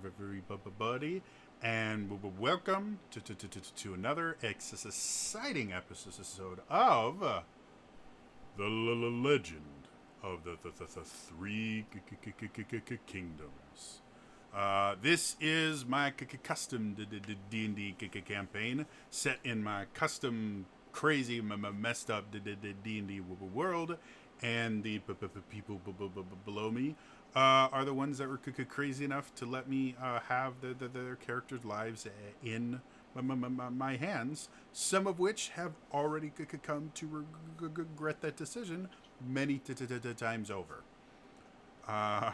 everybody, and welcome to another exciting episode of the Legend of the Three Kingdoms. This is my custom D&D campaign set in my custom crazy messed up D&D world, and the people below me are the ones that were crazy enough to let me have their characters' lives in my hands, some of which have already come to regret that decision many times over.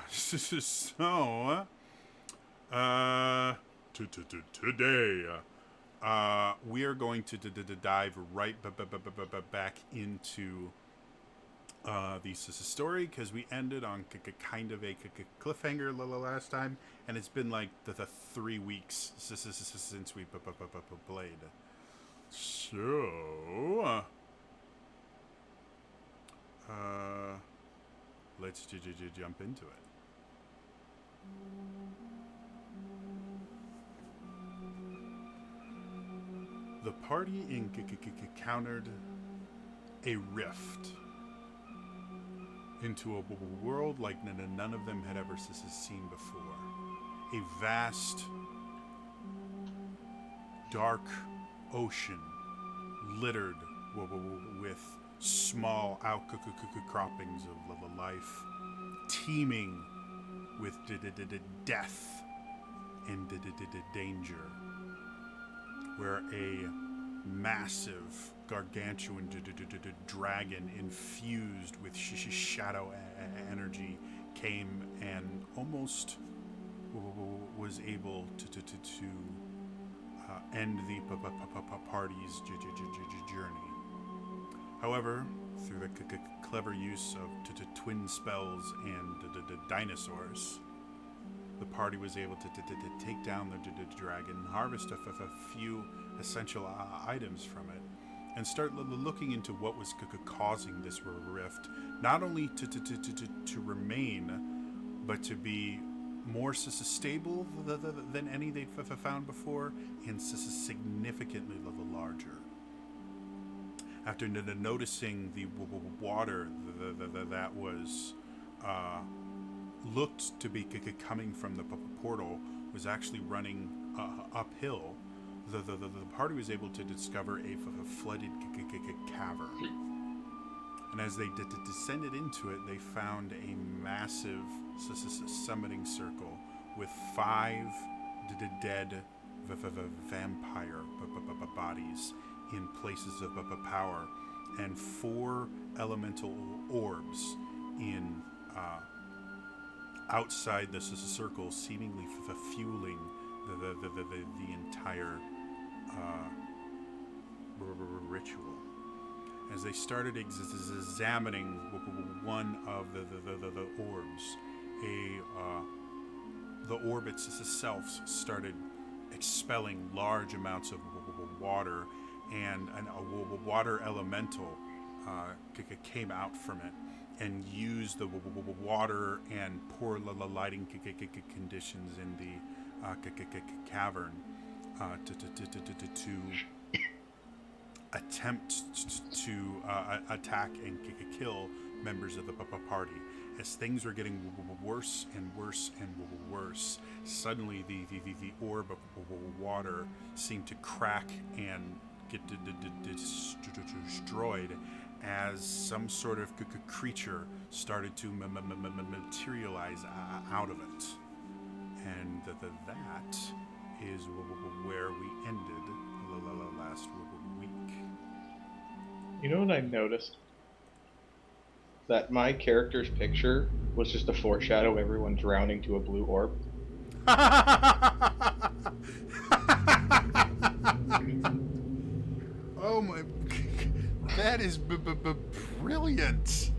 So today we are going to dive right back into the story, because we ended on kind of a cliffhanger last time, and it's been like the 3 weeks since we played. So let's jump into it. The party encountered a rift into a world like none of them had ever seen before. A vast, dark ocean littered with small outcroppings of life, teeming with death and danger, where a massive, gargantuan dragon infused with shadow energy came and almost was able to end the party's journey. However, through the clever use of twin spells and dinosaurs, the party was able to take down the dragon, harvest a few essential items from it, and start looking into what was causing this rift, not only to remain, but to be more stable than any they'd found before, and significantly larger. After noticing the water that was looked to be coming from the portal was actually running uphill, the party was able to discover a flooded cavern. And as they descended into it, they found a massive summoning circle with 5 dead vampire bodies in places of power, and 4 elemental orbs in outside the circle, seemingly fueling the entire ritual. As they started examining one of the orbs, the orb itself started expelling large amounts of water, and a water elemental came out from it and used the water and poor lighting conditions in the cavern to attempt to attack and kill members of the party. As things were getting worse and worse and worse, suddenly the orb of water seemed to crack and get destroyed, as some sort of creature started to materialize out of it. And that is where we ended last week. You know what I noticed? That my character's picture was just a foreshadow of everyone drowning to a blue orb. Oh my... That is brilliant.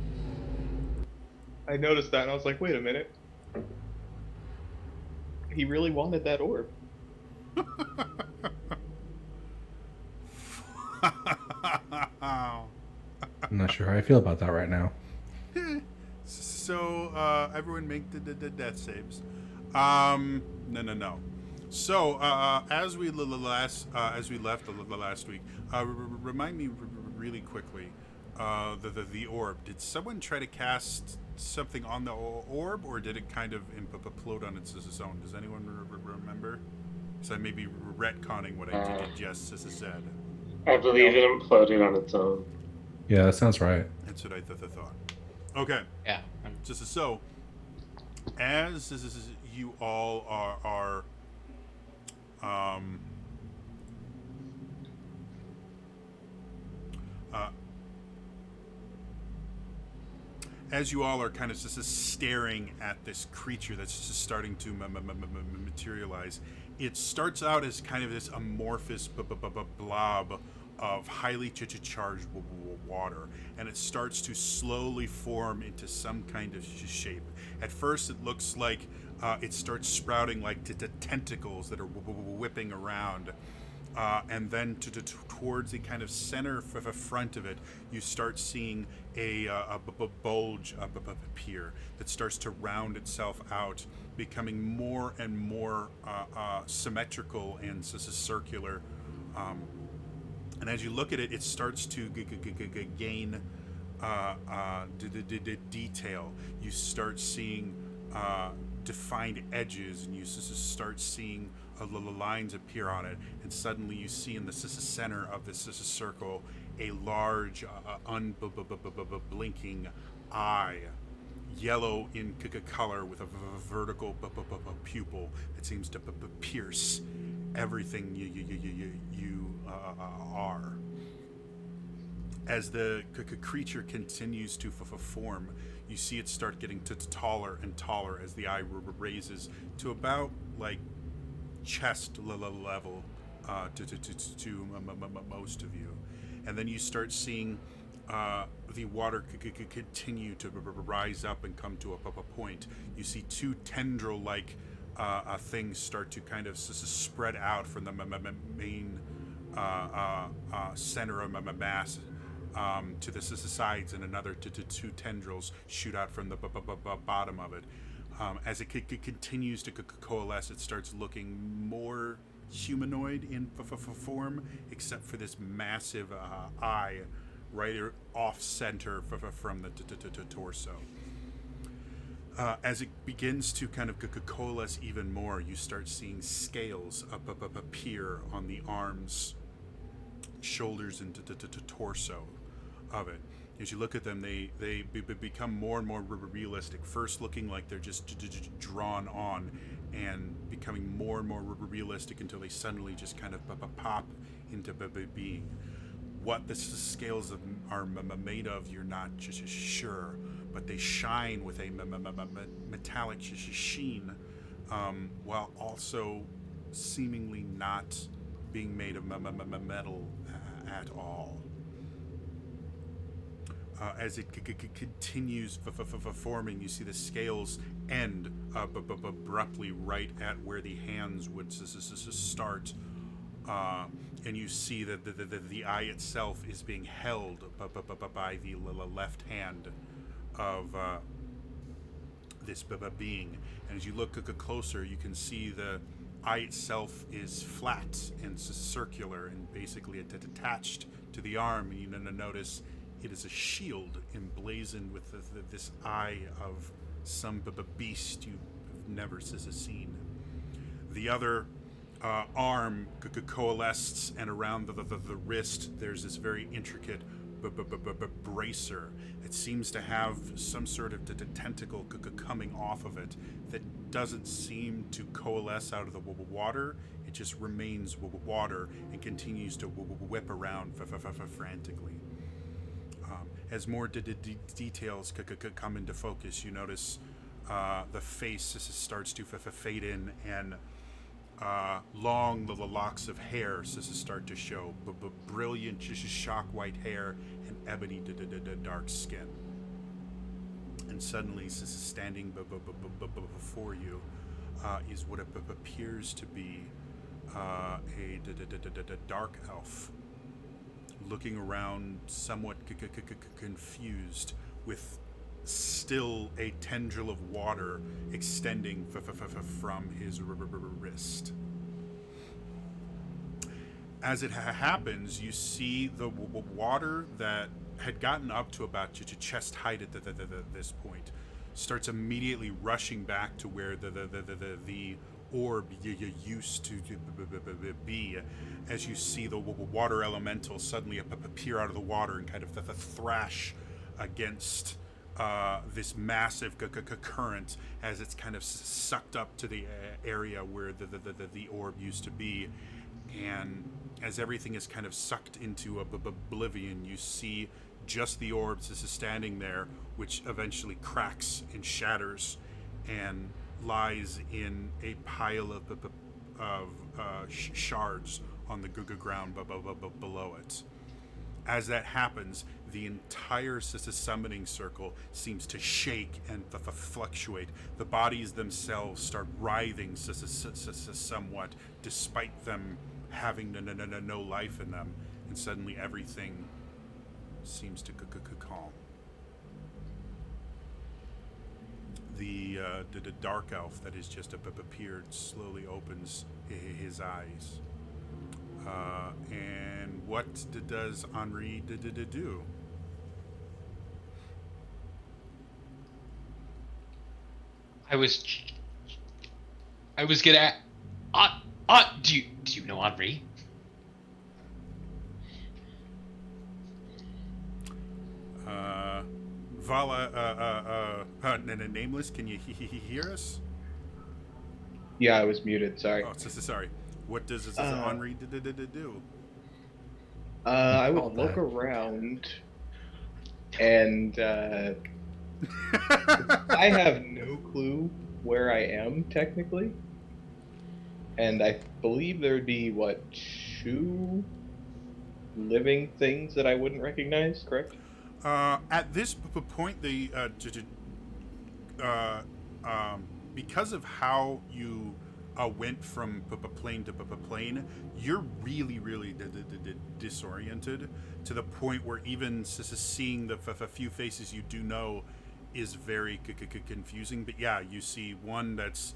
I noticed that and I was like, wait a minute. He really wanted that orb. I'm not sure how I feel about that right now. So, everyone make the death saves. No. So, as we as we left the last week, remind me really quickly, the orb. Did someone try to cast something on the orb, or did it kind of implode on its own? Does anyone remember? So I may be retconning what I just said. I believe it imploded on its own. Yeah, that sounds right. That's what I thought. Okay. Yeah. So, as you all are as you all are kind of just staring at this creature that's just starting to materialize, it starts out as kind of this amorphous blob of highly charged water, and it starts to slowly form into some kind of shape. At first, it looks like it starts sprouting like tentacles that are whipping around. And then towards the kind of center front of it, you start seeing a bulge appear that starts to round itself out, becoming more and more symmetrical and circular. And as you look at it, it starts to gain detail. You start seeing defined edges, and you start seeing lines appear on it, and suddenly you see in the center of this circle a large, unblinking eye, yellow in color, with a vertical pupil that seems to pierce everything you are. As the creature continues to form, you see it start getting taller and taller as the eye raises to about like chest level to most of you. And then you start seeing the water continue to rise up and come to a point. You see two tendril-like things start to kind of spread out from the main center of mass to the sides, and another two tendrils shoot out from the bottom of it. As it continues to coalesce, it starts looking more humanoid in form, except for this massive eye right off center from the torso. As it begins to kind of coalesce even more, you start seeing scales appear on the arms, shoulders, and torso of it. As you look at them, they become more and more realistic. First looking like they're just drawn on, and becoming more and more realistic until they suddenly just kind of pop into being. What the scales are made of, you're not just sure, but they shine with a metallic sheen, while also seemingly not being made of metal at all. As it continues forming, you see the scales end abruptly right at where the hands would start, and you see that the eye itself is being held by the left hand of this being. And as you look closer, you can see the eye itself is flat and circular and basically attached to the arm. And you notice it is a shield emblazoned with this eye of some beast you've never seen. The other arm coalesced, and around the wrist there's this very intricate bracer. It seems to have some sort of tentacle coming off of it that doesn't seem to coalesce out of the water. It just remains water and continues to whip around frantically. As more details come into focus, you notice the face starts to fade in, and long locks of hair start to show, brilliant shock white hair and ebony dark skin. And suddenly, standing before you is what appears to be a dark elf, looking around somewhat confused, with still a tendril of water extending from his wrist. As it happens, you see the water that had gotten up to about chest height at this point starts immediately rushing back to where the orb used to be, as you see the water elemental suddenly appear out of the water and kind of thrash against this massive current as it's kind of sucked up to the area where the orb used to be. And as everything is kind of sucked into oblivion, you see just the orbs is standing there, which eventually cracks and shatters and lies in a pile of shards on the ground below it. As that happens, the entire summoning circle seems to shake and fluctuate. The bodies themselves start writhing somewhat, despite them having no life in them, and suddenly everything seems to calm. The dark elf that has just appeared slowly opens his eyes. And what does Henri do? I was gonna. Do you know Henri? Vala, nameless. Can you hear us? Yeah, I was muted. Sorry. Oh, sorry. What does Henri do? I would look around, and I have no clue where I am technically, and I believe there would be two living things that I wouldn't recognize. Correct? At this point, the because of how you went from plane to plane, you're really disoriented to the point where even seeing the few faces you do know is very confusing. But yeah, you see one that's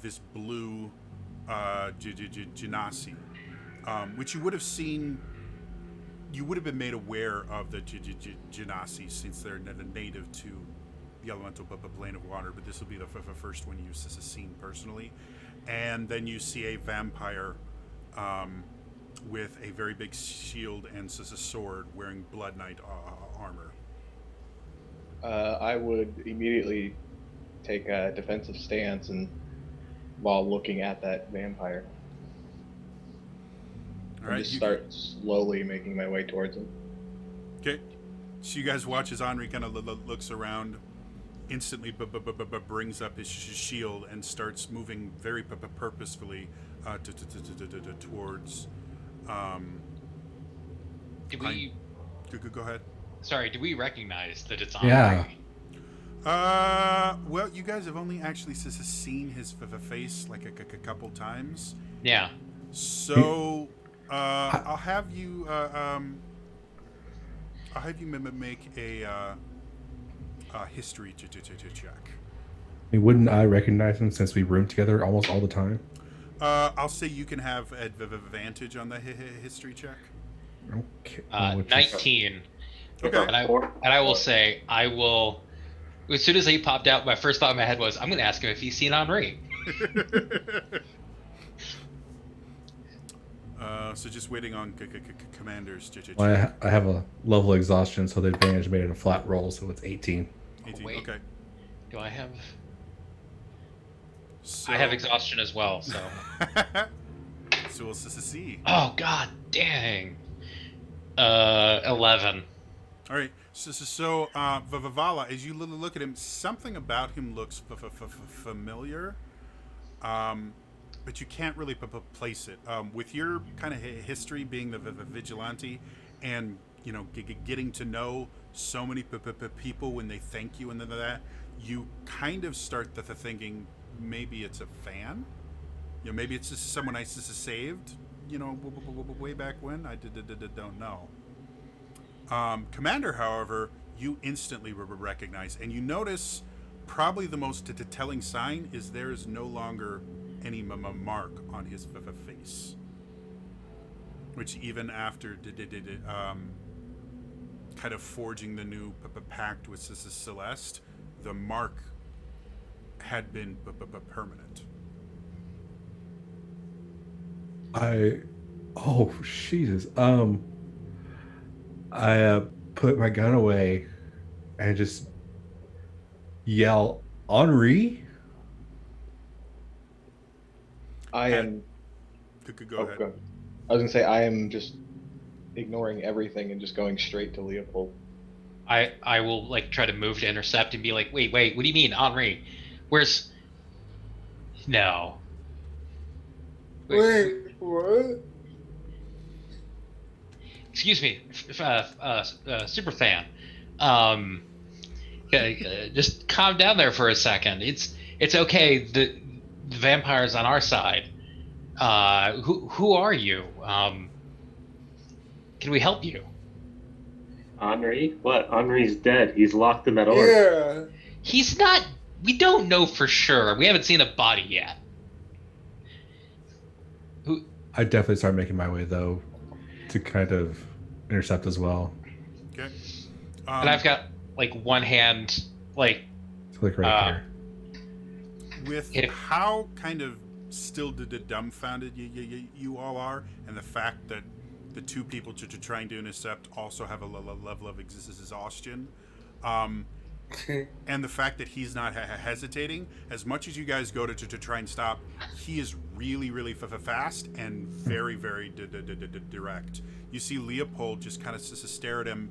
this blue Genasi, which you would have seen. You would have been made aware of the Genasi since they're native to the elemental plane of water, but this will be the first one you've seen personally. And then you see a vampire with a very big shield and a sword, wearing Blood Knight armor. I would immediately take a defensive stance and while looking at that vampire. All right, just start slowly making my way towards him. Okay. So you guys watch as Henri kind of looks around, instantly brings up his shield and starts moving very purposefully towards. Did we? Go ahead. Sorry, do we recognize that it's Henri? Yeah. Well, you guys have only actually seen his face like a couple times. Yeah. So. I'll have you make a history check. I mean, wouldn't I recognize him since we roomed together almost all the time? I'll say you can have advantage on the history check. Okay. 19. Okay. And I will say, I will. As soon as he popped out, my first thought in my head was, I'm going to ask him if he's seen Henri. So just waiting on commanders. Well, I have a level of exhaustion, so the advantage made it a flat roll, so it's 18. 18. Wait. Okay. Do I have? So... I have exhaustion as well, so. So we'll see. Oh God, dang. 11. All right. So Vala, as you look at him, something about him looks familiar. But you can't really place it. With your kind of history being the vigilante, and getting to know so many people when they thank you and that, you kind of start thinking maybe it's a fan. Maybe it's just someone I saved. Way back when I don't know. Commander, however, you instantly recognize. And you notice probably the most telling sign is there is no longer any mark on his face. Which even after kind of forging the new pact with Celeste, the mark had been permanent. Oh Jesus. I put my gun away and just yell, Henri? I am. Go ahead. Go ahead. I was gonna say I am just ignoring everything and just going straight to Leopold. I will like try to move to intercept and be like, wait, what do you mean, Henri? Where's? No. Wait, what? Excuse me, super fan. Just calm down there for a second. It's okay. The vampire's on our side. Who are you? Can we help you? Henri? What? Henri's dead. He's locked in that orb. Yeah. He's not. We don't know for sure. We haven't seen a body yet. I definitely start making my way though to kind of intercept as well. Okay. And I've got like one hand, like It's like right here. with how kind of still dumbfounded you all are, and the fact that the two people trying to intercept also have a level of exhaustion, and the fact that he's not hesitating, as much as you guys go to try and stop, he is really fast and very direct. You see Leopold just kind of stare at him,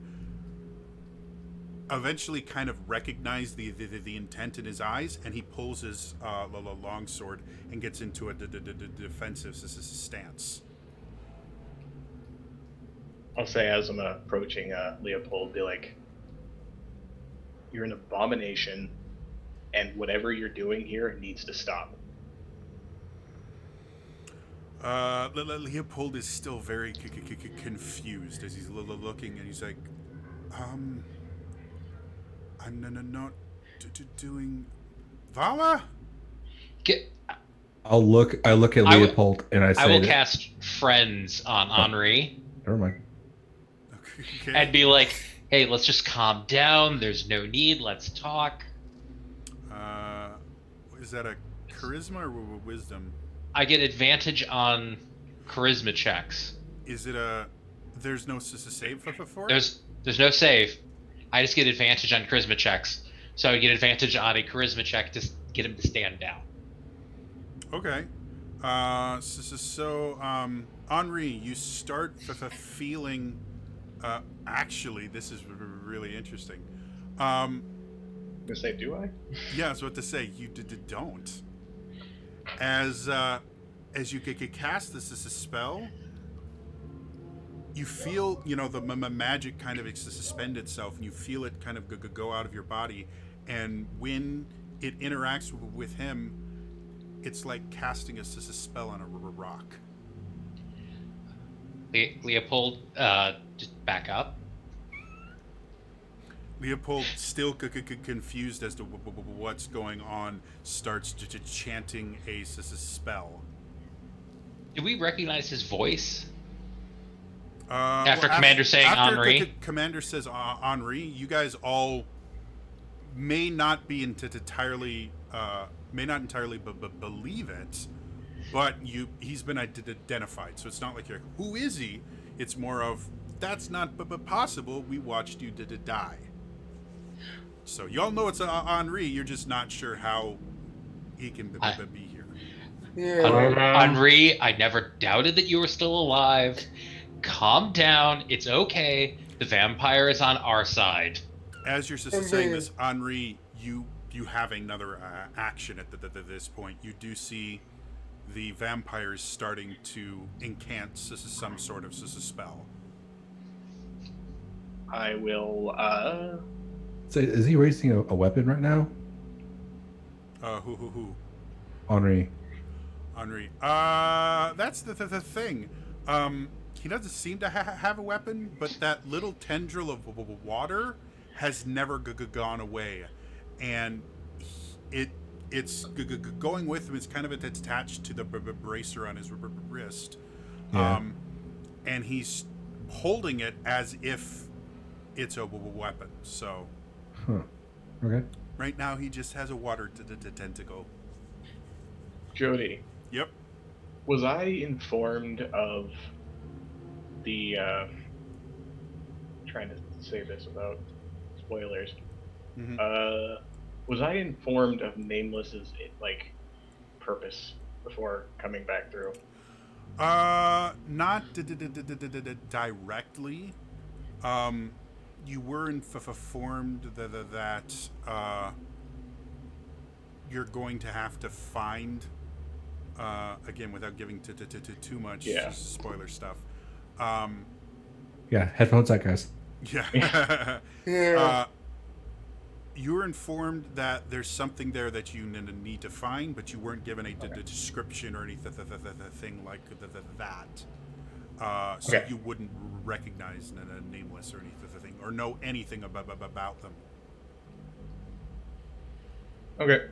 eventually kind of recognize the intent in his eyes, and he pulls his longsword and gets into a defensive stance. I'll say as I'm approaching Leopold, be like, "You're an abomination, and whatever you're doing here needs to stop." Leopold is still very confused as he's looking, and he's like, I'm not doing Vala? I look at Leopold and I say, I will cast friends on Henri never mind. Okay. and be like, hey, let's just calm down. There's no need. Let's talk. Is that a charisma or wisdom? I get advantage on charisma checks. Is it a? There's no save for it. There's no save. I just get advantage on charisma checks. So I get advantage on a charisma check to get him to stand down. Okay. Henri, you start feeling. Actually, this is really interesting. I'm gonna say, do I? Yeah, I was about to say you don't. As you could cast this as a spell, you feel the magic kind of suspend itself, and you feel it kind of go out of your body. And when it interacts with him, it's like casting a spell on a rock. Leopold, just back up. Leopold, still confused as to what's going on, starts chanting a spell. Do we recognize his voice? After Commander saying Henri? Commander says Henri, you guys all may not be entirely believe it, but he's been identified. So it's not like you're like, who is he? It's more of, that's not possible. We watched you die. So y'all know it's Henri. You're just not sure how he can be here. Yeah. Henri, I never doubted that you were still alive. Calm down. It's okay. The vampire is on our side. As you're saying this, Henri, you have another action at this point. You do see the vampires starting to incant some sort of spell. I will. So is he raising a weapon right now? Who? Henri. Henri. That's the thing. He doesn't seem to have a weapon, but that little tendril of water has never gone away, and it's going with him. It's kind of attached to the bracer on his wrist, Yeah. and he's holding it as if it's a weapon. So Huh. Okay. right now he just has a water tentacle. Jody, Yep. was I informed of the trying to say this without spoilers? Mhm. Was I informed of Nameless's like purpose before coming back through? Not directly. You were informed that you're going to have to find, again, without giving too much Yeah. spoiler stuff. Yeah. Headphones out, guys. Yeah. Yeah. You were informed that there's something there that you need to find, but you weren't given a description or anything like that. So Okay. you wouldn't recognize a Nameless or anything, or know anything about them. Okay.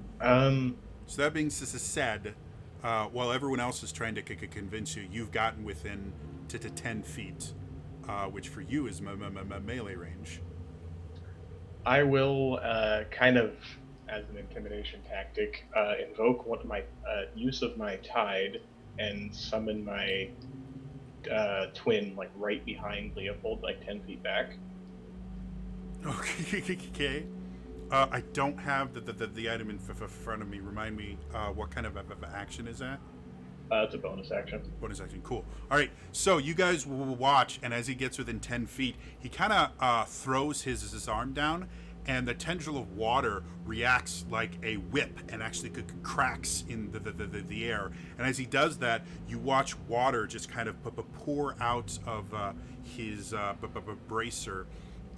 So that being said, while everyone else is trying to convince you, you've gotten within to 10 feet, which for you is melee range. I will kind of, as an intimidation tactic, invoke one of my use of my tide and summon my twin like right behind Leopold, like 10 feet back. Okay. I don't have the item in front of me. Remind me, what kind of action is that? It's a bonus action. Bonus action, cool. All right, so you guys will watch, and as he gets within 10 feet, he kind of throws his arm down, and the tendril of water reacts like a whip and actually cracks in the air. And as he does that, you watch water just kind of pour out of his bracer,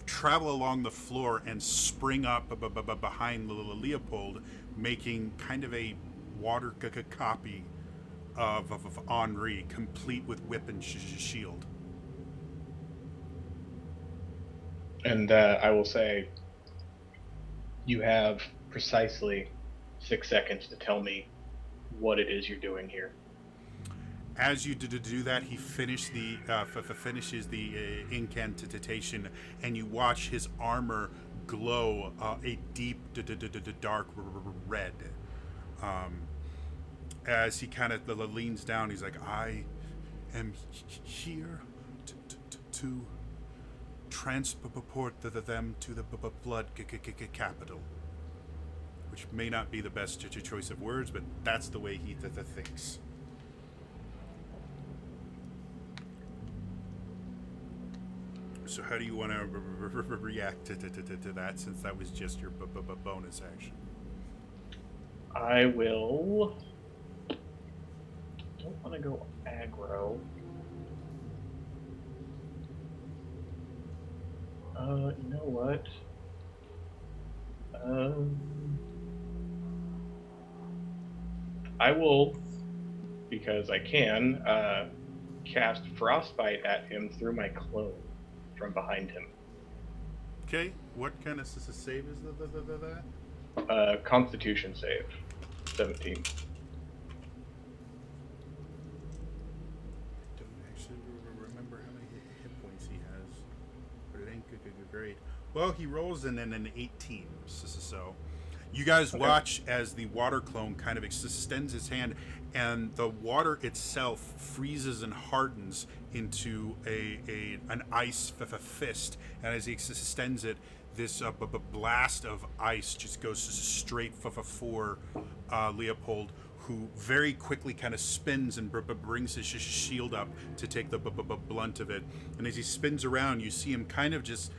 travel along the floor, and spring up behind Leopold, making kind of a water copy of Henri, complete with whip and shield. And I will say, you have precisely 6 seconds to tell me what it is you're doing here. As you do that, he finishes the incantation, and you watch his armor glow a deep dark red. As he kind of leans down, he's like, "I am here to transport them to the blood capital," which may not be the best choice of words, but that's the way he thinks. So how do you want to react to that, since that was just your bonus action? I will. Don't want to go aggro. You know what? I will, because I can, cast Frostbite at him through my clone from behind him. Okay, what kind of save is that? Constitution save, 17. Don't actually remember how many hit points he has, but it ain't great. Well, he rolls in an 18, so you guys watch as the water clone kind of extends his hand, and the water itself freezes and hardens into an ice fist, and as he extends it, this blast of ice just goes straight for Leopold, who very quickly kind of spins and brings his shield up to take the blunt of it. And as he spins around, you see him kind of just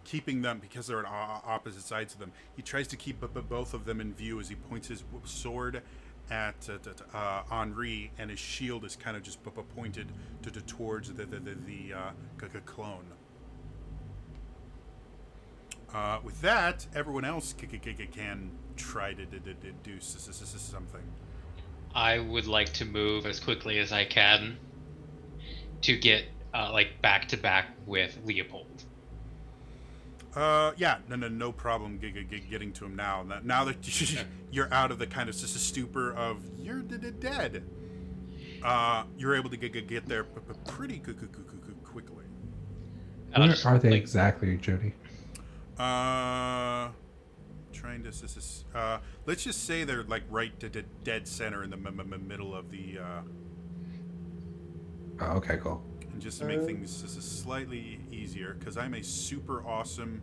keeping them, because they're on opposite sides of them. He tries to keep both of them in view as he points his sword at Henri, and his shield is kind of just pointed towards the clone. With that, everyone else can try to do something. I would like to move as quickly as I can to get back to back with Leopold. Yeah, no problem getting to him now. Now that you're out of the kind of stupor of you're dead, you're able to get there pretty quickly. I'll Where just, are they like, exactly, Jody? Trying to let's just say they're like right dead center in the middle of the. Oh, okay, cool. And just to make things slightly easier, because I'm a super awesome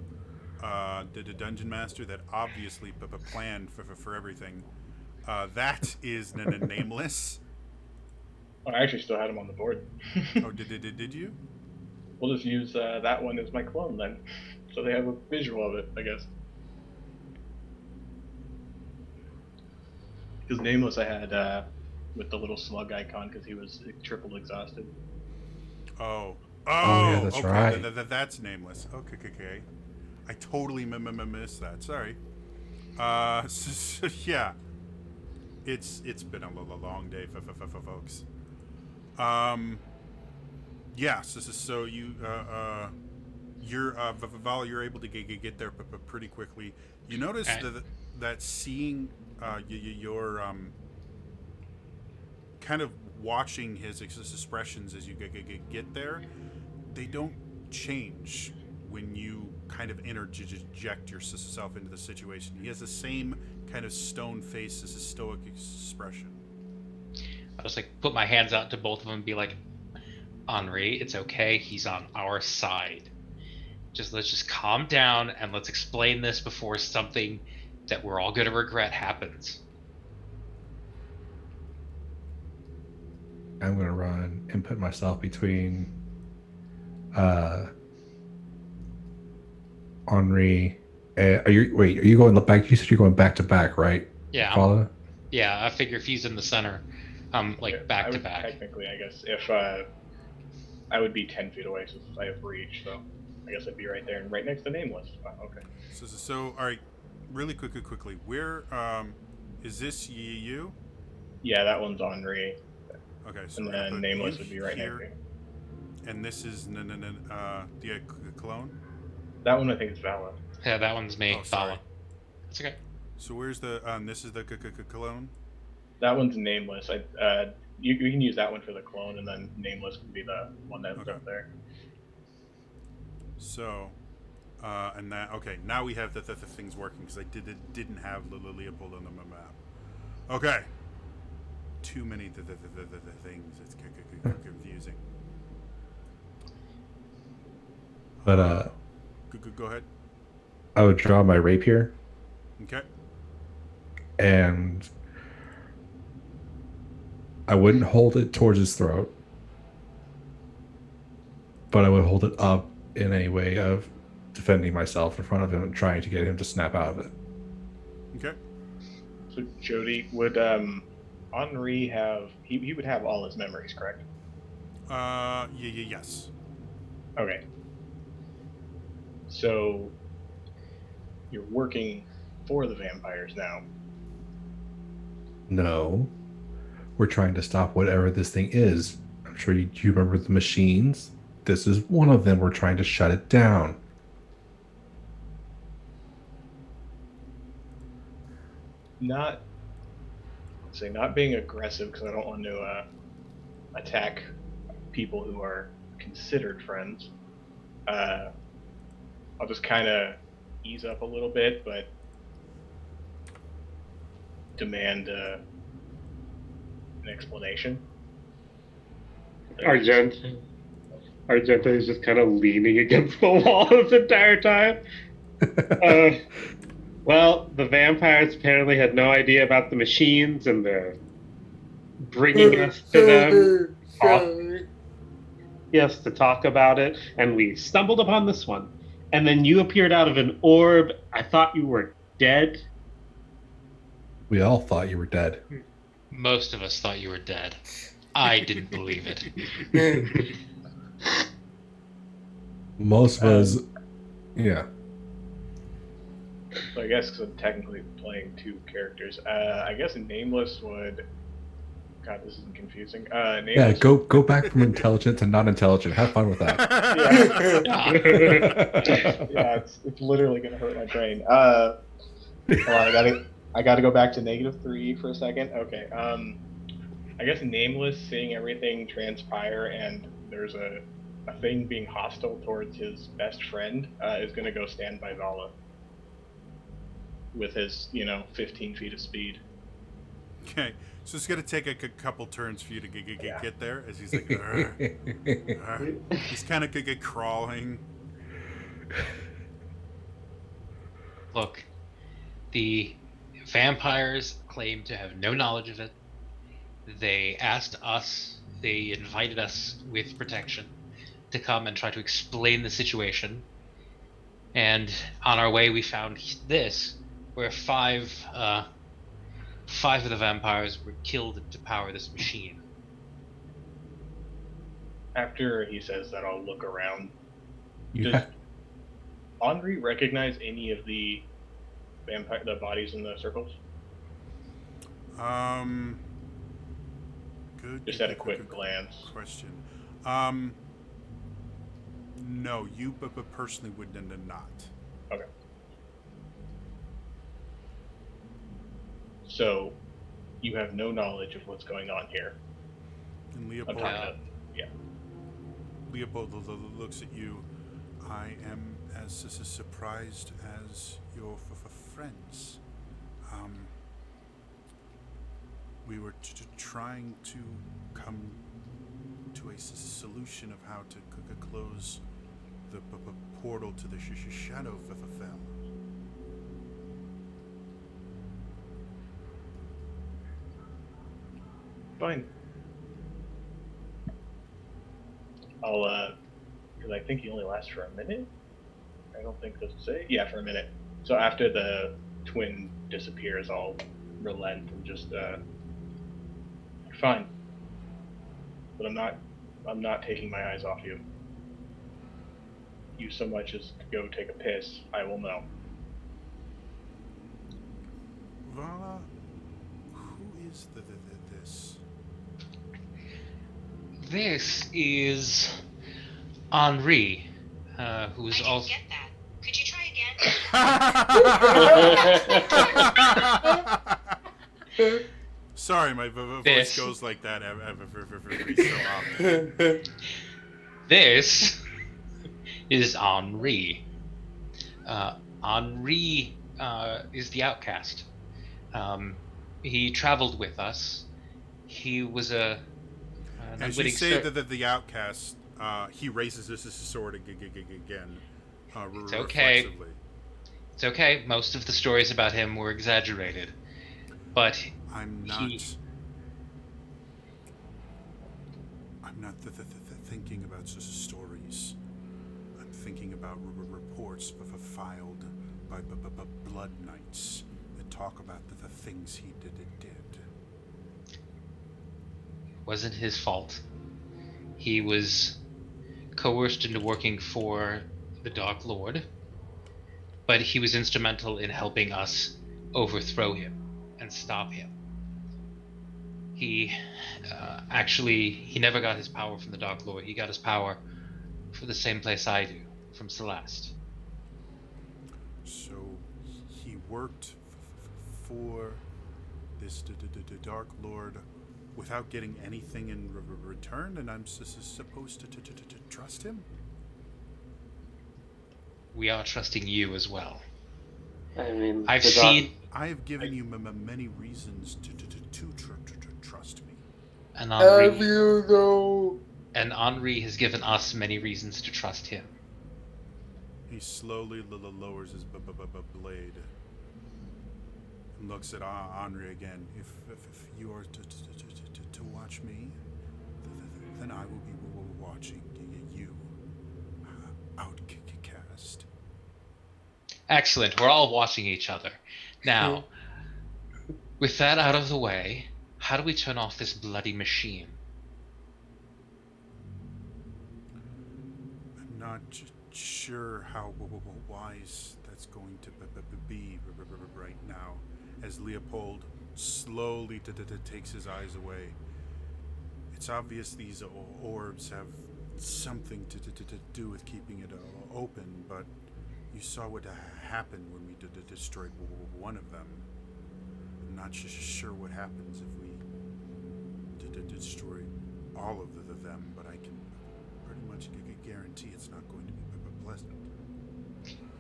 dungeon master that obviously planned for everything. That is nameless. Oh, I actually still had him on the board. Oh, did you? We'll just use that one as my clone then, so they have a visual of it, I guess. Because Nameless I had with the little slug icon because he was triple exhausted. Oh, yeah, that's okay. right. That's nameless. Okay. I totally missed that. Sorry. Yeah, it's been a long day for folks. Yeah. So you you're Val, you're able to get there pretty quickly. You notice that seeing your kind of watching his expressions as you get there, they don't change when you kind of interject yourself into the situation. He has the same kind of stone face as his stoic expression. I'll just like put my hands out to both of them and be like, Henri, it's okay. He's on our side. Let's just calm down and let's explain this before something that we're all gonna regret happens. I'm gonna run and put myself between Henri. Are you going back? You said you're going back to back, right? Yeah, Paula? yeah. I figure if he's in the center, back to back. Technically, I guess if I would be 10 feet away since I have reach, so I guess I'd be right there and right next to Nameless. Oh, okay. So all right, really quickly, where is this you? Yeah, that one's Henri. Okay, so And then Nameless would be right next to me. And this is the clone. That one I think is Vala. Yeah, that one's me. Oh, sorry. Fallon. It's okay. So where's the this is the clone. That one's Nameless. You can use that one for the clone, and then Nameless can be the one that's up there. So, and that now we have the things working because I didn't have Leopold on the map. Okay. Too many the things. It's confusing. But Go ahead. I would draw my rapier Okay. and I wouldn't hold it towards his throat, but I would hold it up in a way of defending myself in front of him and trying to get him to snap out of it. Okay. So Jody, would Henri have he would have all his memories, correct? Yes. Okay. So you're working for the vampires now. No, we're trying to stop whatever this thing is. I'm sure you remember the machines. This is one of them. We're trying to shut it down. Not being aggressive because I don't want to attack people who are considered friends. I'll just kind of ease up a little bit, but demand an explanation. Argento is just kind of leaning against the wall this entire time. Well, the vampires apparently had no idea about the machines, and they're bringing us to them. Yes, to talk about it, and we stumbled upon this one. And then you appeared out of an orb. I thought you were dead. We all thought you were dead. Most of us thought you were dead. I didn't believe it. Most of us, yeah. So I guess because I'm technically playing two characters, I guess Nameless would God, this isn't confusing. Yeah, Nameless. go back from intelligent to not intelligent. Have fun with that. Yeah, it's literally gonna hurt my brain. Hold on, I gotta go back to -3 for a second. Okay. I guess Nameless seeing everything transpire and there's a thing being hostile towards his best friend is gonna go stand by Vala with his 15 feet of speed. Okay, so it's gonna take a couple turns for you to Yeah. get there, as he's like, he's kind of crawling. Look, the vampires claim to have no knowledge of it. They asked us, they invited us with protection to come and try to explain the situation. And on our way, we found this, where five of the vampires were killed to power this machine. After he says that, I'll look around. You Does ha- Henri recognize any of the bodies in the circles? Good. Just at a quick glance. Question. No, you but personally would not. Okay. So, you have no knowledge of what's going on here. And I'm Leopold, talking about, yeah. Leopold looks at you. I am as surprised as your friends. We were trying to come to a solution of how to close the portal to the Shadowfell. Fine. I'll, because I think he only lasts for a minute. I don't think this say. Yeah, for a minute. So after the twin disappears, I'll relent and just, fine. But I'm not taking my eyes off you. You so much as to go take a piss, I will know. Vala, who is this? This is Henri, who's I also. didn't get that. Could you try again? Sorry, my voice This. goes like that every so often. This is Henri. Henri is the outcast. He traveled with us. He was an As you unwitting say that the outcast, he raises his sword again. It's okay. Reflexively. It's okay. Most of the stories about him were exaggerated, but I'm not thinking about stories. I'm thinking about reports filed by blood knights that talk about the things he did. it wasn't his fault. He was coerced into working for the Dark Lord, but he was instrumental in helping us overthrow him and stop him. He he never got his power from the Dark Lord. He got his power from the same place I do, from Celeste. So he worked for this Dark Lord without getting anything in return, and I'm supposed to trust him? We are trusting you as well. I mean, I've the seen, I have given you many reasons to trust me. and Have Henri, you though? and Henri has given us many reasons to trust him. He slowly lowers his blade and looks at Henri again. If you are to watch me, then I will be watching you. Outcast. Excellent. We're all watching each other. Now, with that out of the way, how do we turn off this bloody machine? I'm not sure how wise that's going to be right now, as Leopold slowly takes his eyes away It's obvious these orbs have something to do with keeping it open, but you saw what happened when we destroyed one of them. I'm not sure what happens if we destroy all of them, but I can pretty much guarantee it's not going to be pleasant.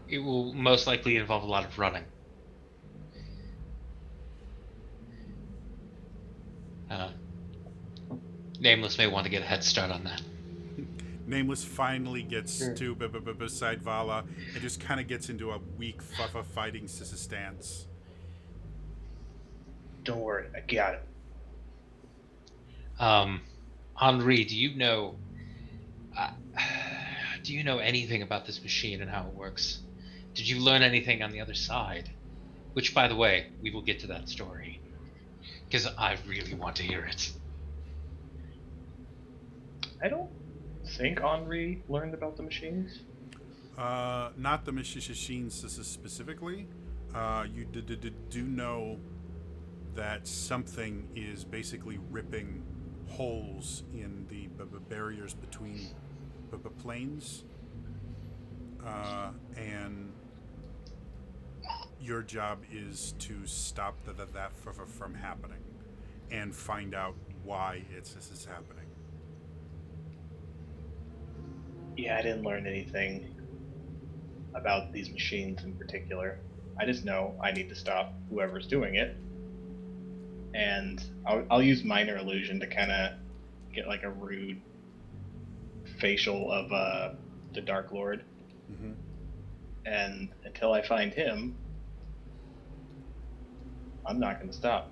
It will most likely involve a lot of running. Nameless may want to get a head start on that. Nameless finally gets to beside Vala and just kind of gets into a weak fighting stance. Don't worry, I got it. Henri, do you know anything about this machine and how it works? Did you learn anything on the other side? Which, by the way, we will get to that story, because I really want to hear it. I don't think Henri learned about the machines. Not the machines specifically. You do know that something is basically ripping holes in the barriers between planes, and your job is to stop that from happening and find out why this is happening. Yeah, I didn't learn anything about these machines in particular. I just know I need to stop whoever's doing it. And I'll use minor illusion to kind of get like a rude facial of the Dark Lord. Mm-hmm. And until I find him, I'm not going to stop.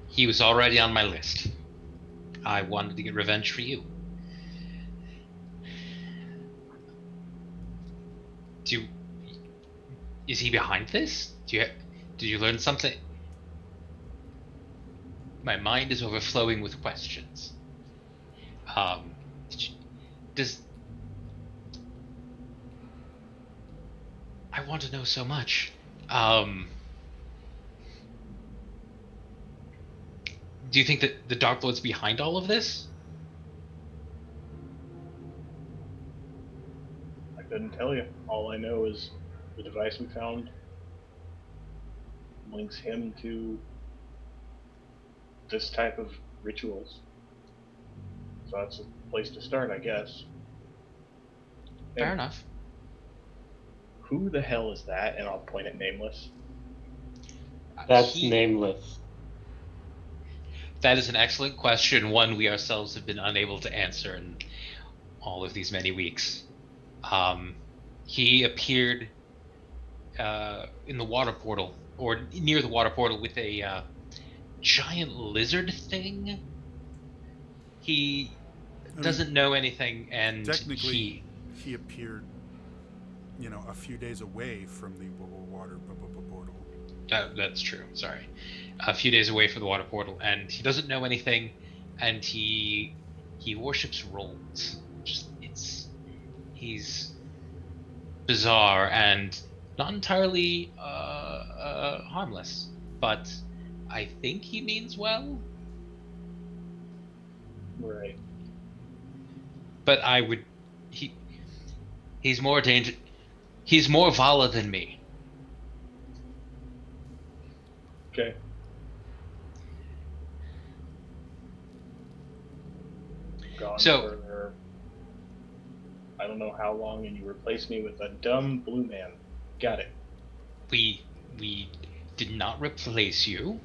He was already on my list. I wanted to get revenge for you. Is he behind this? Did you learn something? My mind is overflowing with questions. I want to know so much. Do you think that the Dark Lord's behind all of this? I couldn't tell you. All I know is the device we found links him to this type of rituals. So that's a place to start, I guess. Fair And enough. who the hell is that? And I'll point at Nameless. That's Nameless. That is an excellent question, one we ourselves have been unable to answer in all of these many weeks. He appeared in the water portal, or near the water portal, with a giant lizard thing. He doesn't know anything, and technically he appeared, a few days away from the water portal. That's true. Sorry, a few days away from the water portal, and he doesn't know anything, and he worships rolls. He's bizarre and not entirely harmless, but I think he means well. Right. But he's more he's more Vala than me. Okay. Gone So- for I don't know how long, and you replaced me with a dumb blue man. Got it. We did not replace you.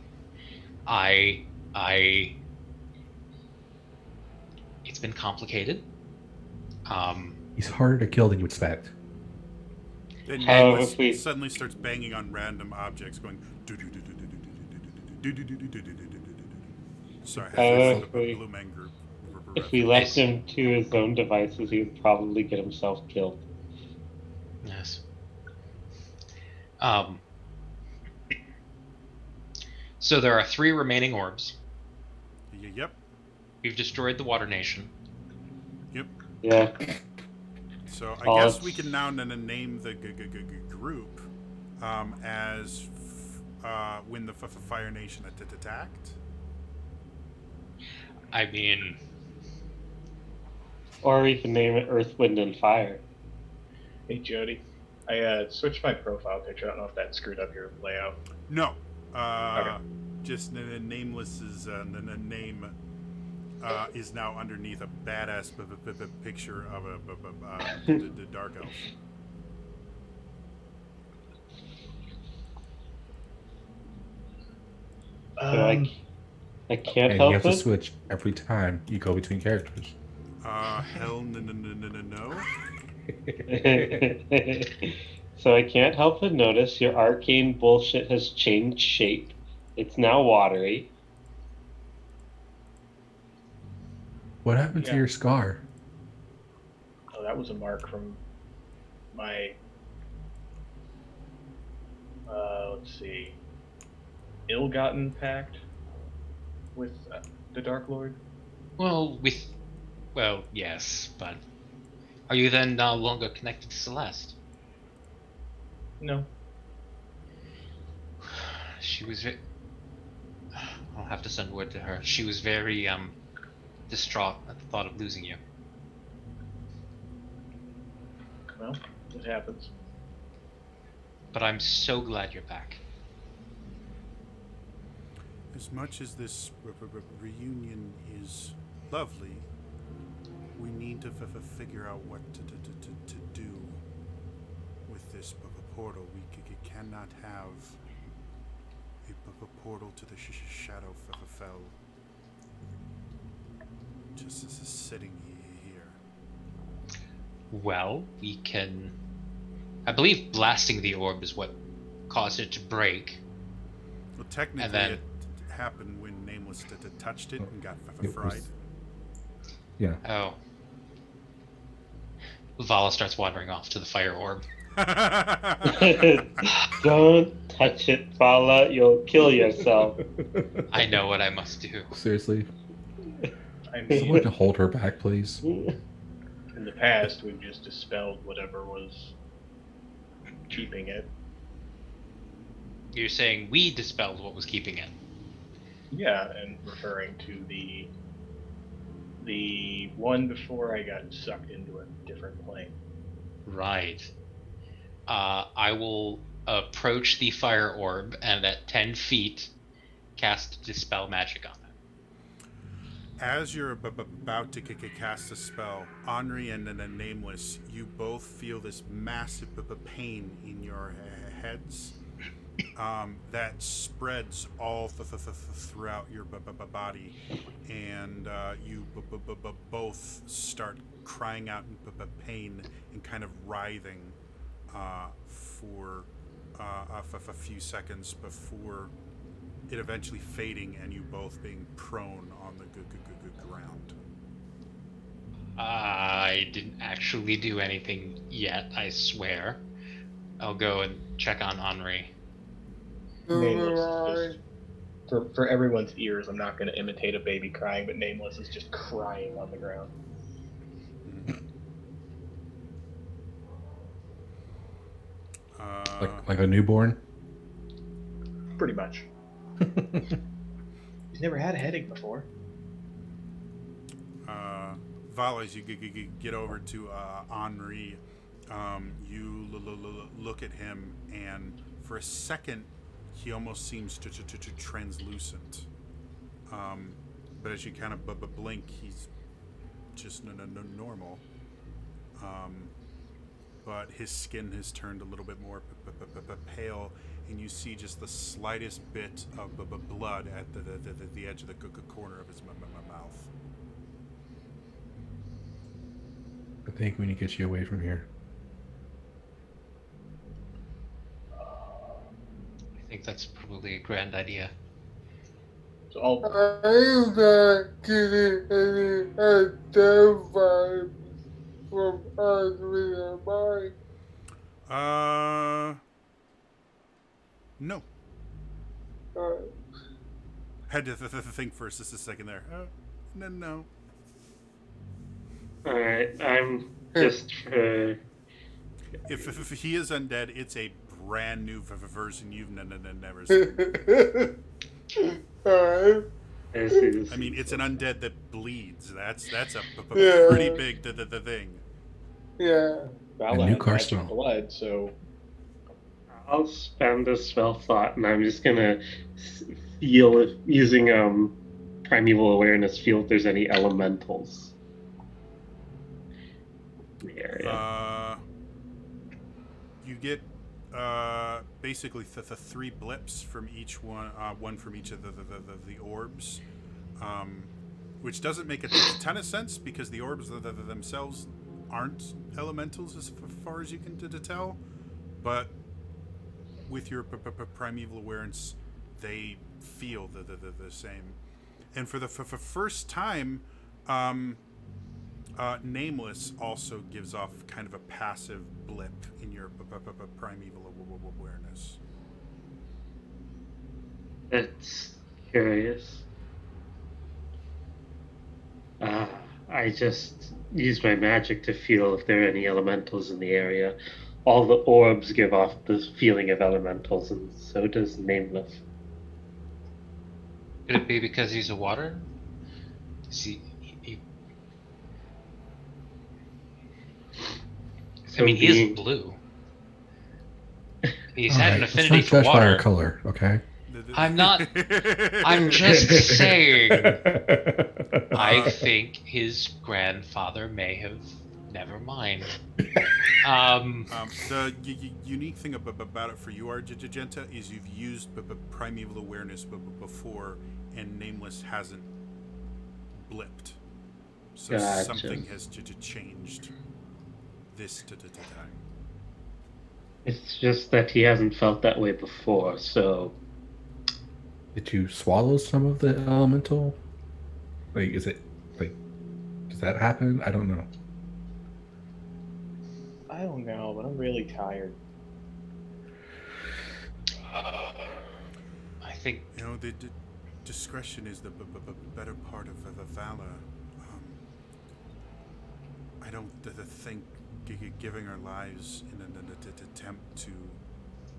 It's been complicated. He's harder to kill than you expect. Then Oh, Nameless if we- suddenly starts banging on random objects, going. Sorry, if the we- Blue Man Group. If we left him to his own devices, he would probably get himself killed. Yes. So there are 3 remaining orbs. Yep. We've destroyed the Water Nation. Yep. Yeah. So I Oh, guess it's- we can now name the group as when the Fire Nation attacked. I mean, Or we can name it Earth, Wind, and Fire. Hey Jody, I switched my profile picture. I don't know if that screwed up your layout. No. Okay. Just Nameless's name is now underneath a badass picture of the dark elf. So I can't And help you have to it. switch every time you go between characters. Hell no. So I can't help but notice your arcane bullshit has changed shape. It's now watery. What happened to Yeah. your scar? Oh, that was a mark from my. Let's see. Ill-gotten pact with the Dark Lord. well, yes, but are you then no longer connected to Celeste? No. She was. I'll have to send word to her. She was very distraught at the thought of losing you. Well, it happens. But I'm so glad you're back. As much as this reunion is lovely, we need to figure out what to do with this portal. We cannot have a portal to the Shadowfell just sitting here. Well, we can. I believe blasting the orb is what caused it to break. Well, technically, And then- it happened when Nameless touched it and got It fried. was- Yeah. Oh. Vala starts wandering off to the fire orb. Don't touch it, Vala. You'll kill yourself. I know what I must do. Seriously. I Someone mean, to hold her back, please. in the past, we've just dispelled whatever was keeping it. You're saying we dispelled what was keeping it. Yeah, and referring to the one before I got sucked into a different plane. Right. I will approach the fire orb and at 10 feet cast Dispel Magic on it. As you're about to cast a spell, Henri and then Nameless, you both feel this massive pain in your heads that spreads all throughout your body, and you both start crying out in pain and kind of writhing for a few seconds before it eventually fading and you both being prone on the ground. I didn't actually do anything yet, I swear. I'll go and check on Henri. Nameless is just, for everyone's ears, I'm not going to imitate a baby crying, but Nameless is just crying on the ground. Like a newborn. Pretty much. He's never had a headache before. Vala, as you get over to Henri, you look at him, and for a second, he almost seems to translucent. But as you kind of blink, he's just normal. But his skin has turned a little bit more pale, and you see just the slightest bit of blood at the edge of the corner of his mouth. I think we need to get you away from here. I think that's probably a grand idea. So I'll I'm not getting any death vibes from Henri, am I? No. Had to think for just a second there. No. Alright, I'm just If he is undead, it's a brand new version you've never seen. Alright. This is. I mean, it's an undead that bleeds. That's a Yeah. pretty big the thing. Yeah. Vala new had car magic smell. blood, so I'll spend a spell slot, and I'm just gonna feel if using primeval awareness. Feel if there's any elementals in the area. You get basically the three blips from each one, one from each of the orbs, which doesn't make a ton of sense because the orbs themselves aren't elementals as far as you can tell, but with your primeval awareness, they feel the same. And for the first time, Nameless also gives off kind of a passive blip in your primeval awareness. That's curious. I just use my magic to feel if there are any elementals in the area. All the orbs give off the feeling of elementals, and so does Nameless. Could it be because he's a water? He So I mean, he being- is blue. He's All had right, an let's affinity not for judge by our water. color, okay? I'm not. I'm just saying. I think his grandfather may have. Never mind. The unique thing about it for you, Argenta, is you've used primeval awareness before, and Nameless hasn't blipped. So Gotcha. something has changed this time. It's just that he hasn't felt that way before, so Did you swallow some of the elemental? Like, is it like? Does that happen? I don't know. I don't know, but I'm really tired. I think You know, the discretion is the better part of the valor. I don't think giving our lives in an attempt to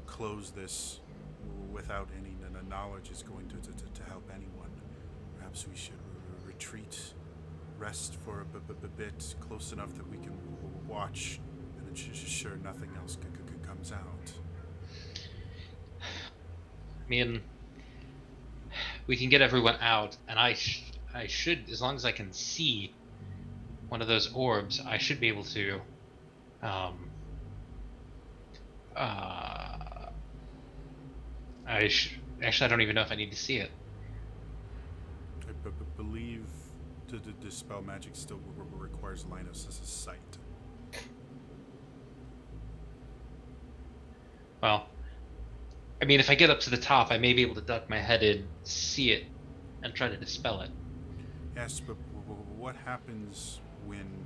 close this without any knowledge is going to help anyone. Perhaps we should retreat, rest for a bit, close enough that we can watch and ensure nothing else comes out. I mean, we can get everyone out, and I should, as long as I can see one of those orbs, I should be able to. Actually, I don't even know if I need to see it. I believe to dispel magic still requires line of sight. Well, I mean, if I get up to the top, I may be able to duck my head in, see it, and try to dispel it. Yes, but what happens when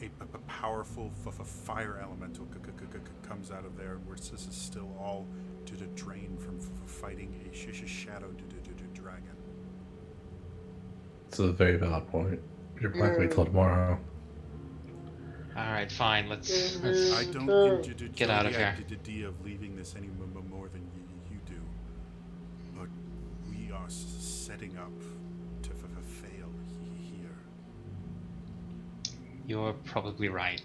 a powerful fire elemental comes out of there, where this is still all to drain from fighting a shadow dragon? It's a very valid point. You're probably wait till tomorrow. All right, fine. Let's I don't get out of here. the idea of leaving this any more than you do, but we are setting up to fail here. You're probably right.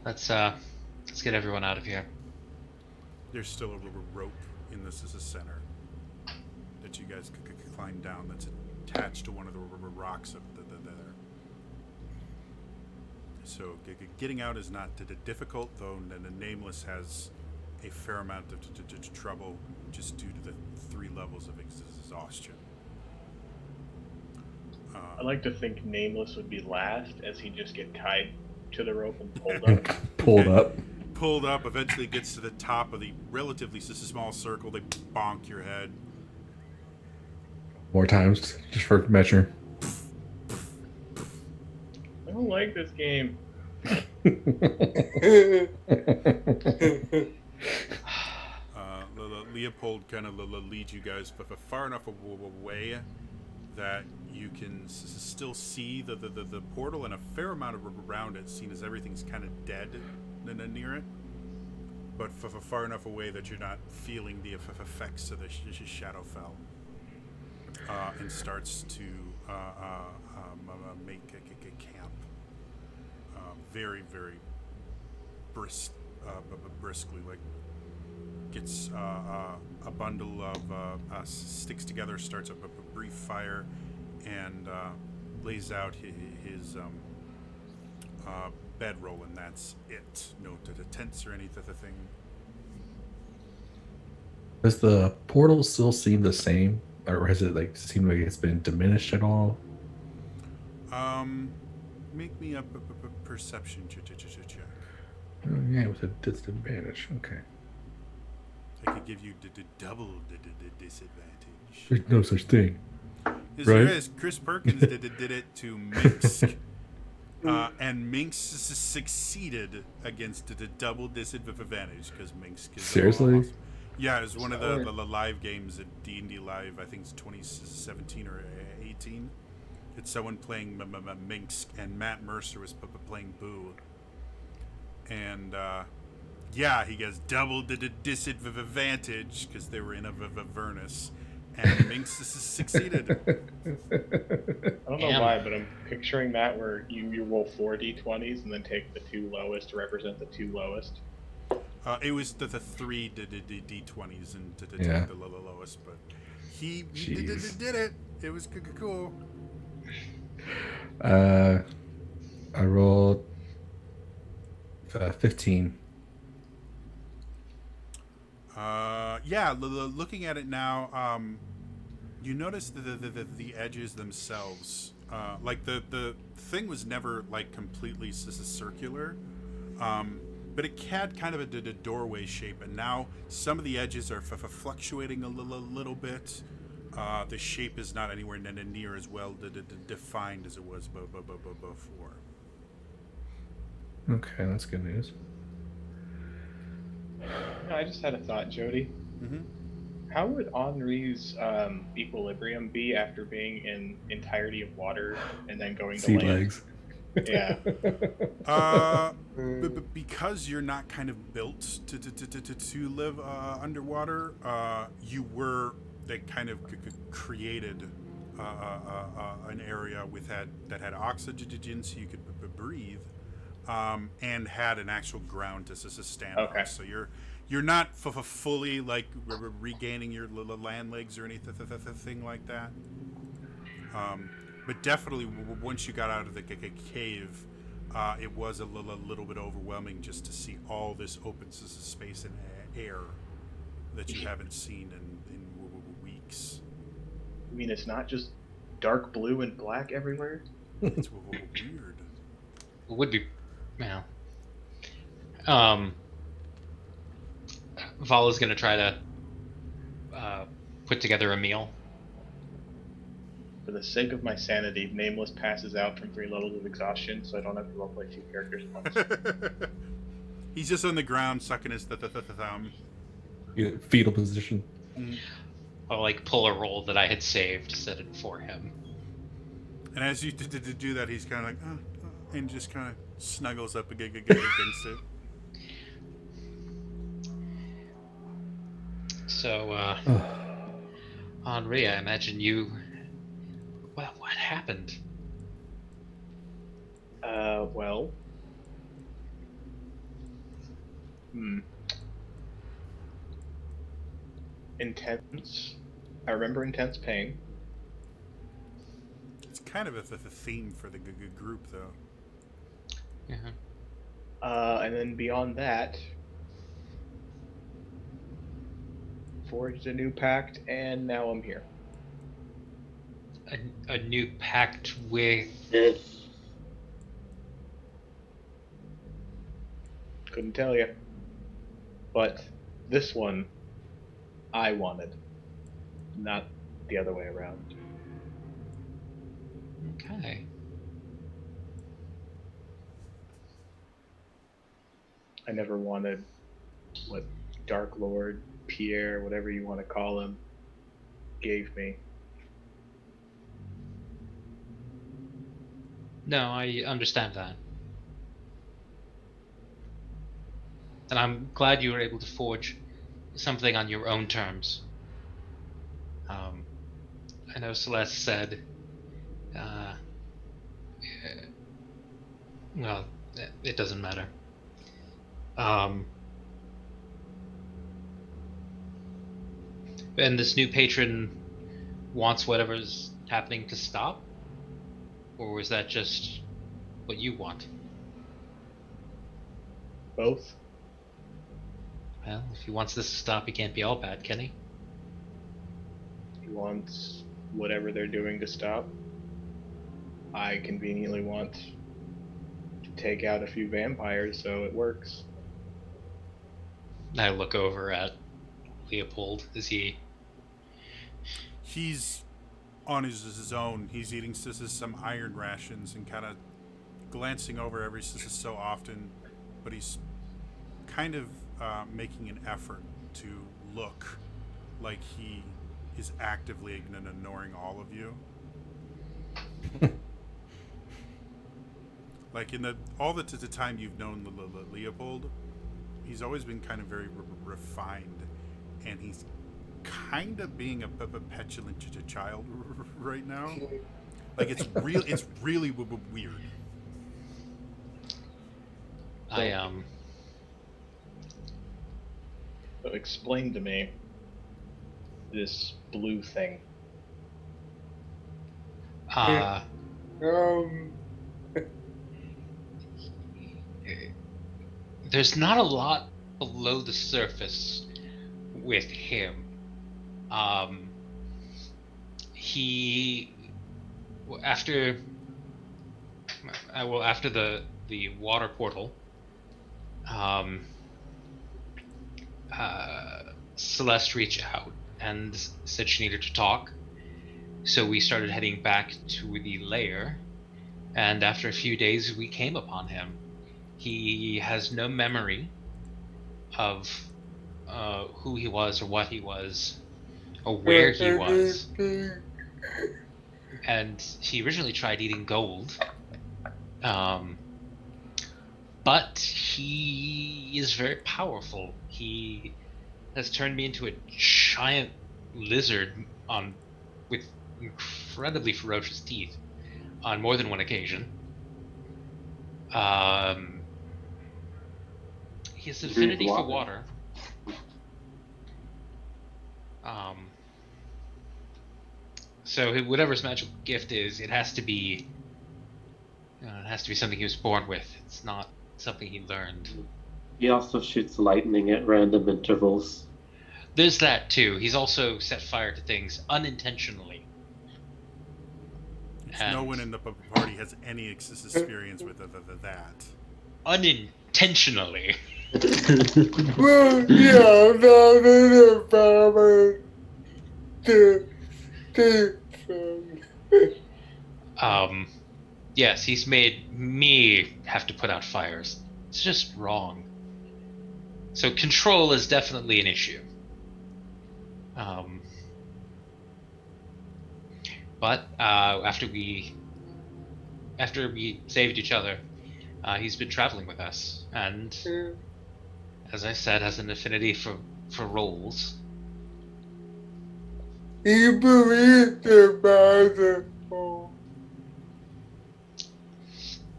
Let's get everyone out of here. There's still a rope in this as a center that you guys could climb down. That's attached to one of the rocks up there. So getting out is not difficult, though. The Nameless has a fair amount of trouble just due to the 3 levels of exhaustion. I like to think Nameless would be last, as he'd just get tied to the rope and pulled up. Pulled up. Pulled up, eventually gets to the top of the relatively small circle. They bonk your head. More times, just for measure. I don't like this game. Leopold kind of leads you guys far enough away that you can still see the portal, and a fair amount of around it, seeing as everything's kind of dead near it. but far enough away that you're not feeling the effects of the Shadowfell, and starts to make a camp very, very briskly, like gets a bundle of sticks together, starts up a brief fire, and lays out his bedroll, and that's it. No tents or anything. Does the portal still seem the same, or has it like seemed like it's been diminished at all? Make me a perception check. Oh, yeah, with a disadvantage. Okay. I could give you double disadvantage. There's no such thing. Yes, Right? there is. Chris Perkins did it to Minsk. And Minsk succeeded against the double disadvantage because Minsk is Seriously? awesome. Yeah, it was one of the live games at D&D Live. I think it's 2017 or 18. It's someone playing Minsk, and Matt Mercer was playing Boo. And yeah, he gets double disadvantage because they were in a Avernus, and Minx succeeded. I don't know Damn. why, but I'm picturing that where you roll 4 d20s and then take the 2 lowest to represent the 2 lowest. It was the 3 d20s and to Yeah. take the lowest, but he Jeez. did it. It was cool. I rolled 15. Yeah, looking at it now, you notice the edges themselves. Like the thing was never like completely circular, but it had kind of a doorway shape, and now some of the edges are fluctuating a little bit. The shape is not anywhere near as well defined as it was before. Okay, that's good news. No, I just had a thought, Jody. Mm-hmm. How would Henri's equilibrium be after being in entirety of water and then going to Sea land? legs. Yeah. But because you're not kind of built to live underwater, you were that kind of created an area that had oxygen, so you could breathe, and had an actual ground to stand Okay. on. So you're not fully like regaining your land legs or anything like that. But definitely, once you got out of the cave, it was a little bit overwhelming just to see all this open space and air that you haven't seen in weeks. I mean, it's not just dark blue and black everywhere? It's weird. It would be, well. Vala's gonna try to put together a meal. For the sake of my sanity, Nameless passes out from 3 levels of exhaustion, so I don't have to roleplay 2 characters at once. He's just on the ground sucking his thumb. Fetal position. I'll like pull a roll that I had saved, set it for him. And as you do that, he's kind of like, and just kind of snuggles up against it. So, Henri, I imagine you. Well, what happened? Well. Intense. I remember intense pain. It's kind of a theme for the group, though. Yeah. And then beyond that, forged a new pact, and now I'm here. A new pact with. Couldn't tell you. But this one, I wanted. Not the other way around. Okay. I never wanted what Dark Lord, Pierre, whatever you want to call him, gave me. No, I understand that. And I'm glad you were able to forge something on your own terms. I know Celeste said, well, it doesn't matter. And this new patron wants whatever's happening to stop? Or was that just what you want? Both. Well, if he wants this to stop, he can't be all bad, can he? He wants whatever they're doing to stop. I conveniently want to take out a few vampires, so it works. I look over at Leopold. Is he... He's on his own. He's eating some iron rations and kind of glancing over every so often, but he's kind of making an effort to look like he is actively ignoring all of you. Like in all the time you've known Leopold, he's always been kind of very refined, and he's kind of being a petulant child right now. Like it's really weird. So explain to me this blue thing. There's not a lot below the surface with him. He after the water portal, Celeste reached out and said she needed to talk. So we started heading back to the lair, and after a few days we came upon him. He has no memory of who he was or what he was or where he was. And he originally tried eating gold. But he is very powerful. He has turned me into a giant lizard with incredibly ferocious teeth on more than one occasion. He has affinity for water. So whatever his magical gift is, it has to be something he was born with. It's not something he learned. He also shoots lightning at random intervals. There's that too. He's also set fire to things unintentionally. No one in the party has any experience with that. Unintentionally. Well, yeah, not in the family. Yes, he's made me have to put out fires. It's just wrong. So control is definitely an issue. But after we saved each other, he's been traveling with us, and as I said, has an affinity for rolls. You believe the magical.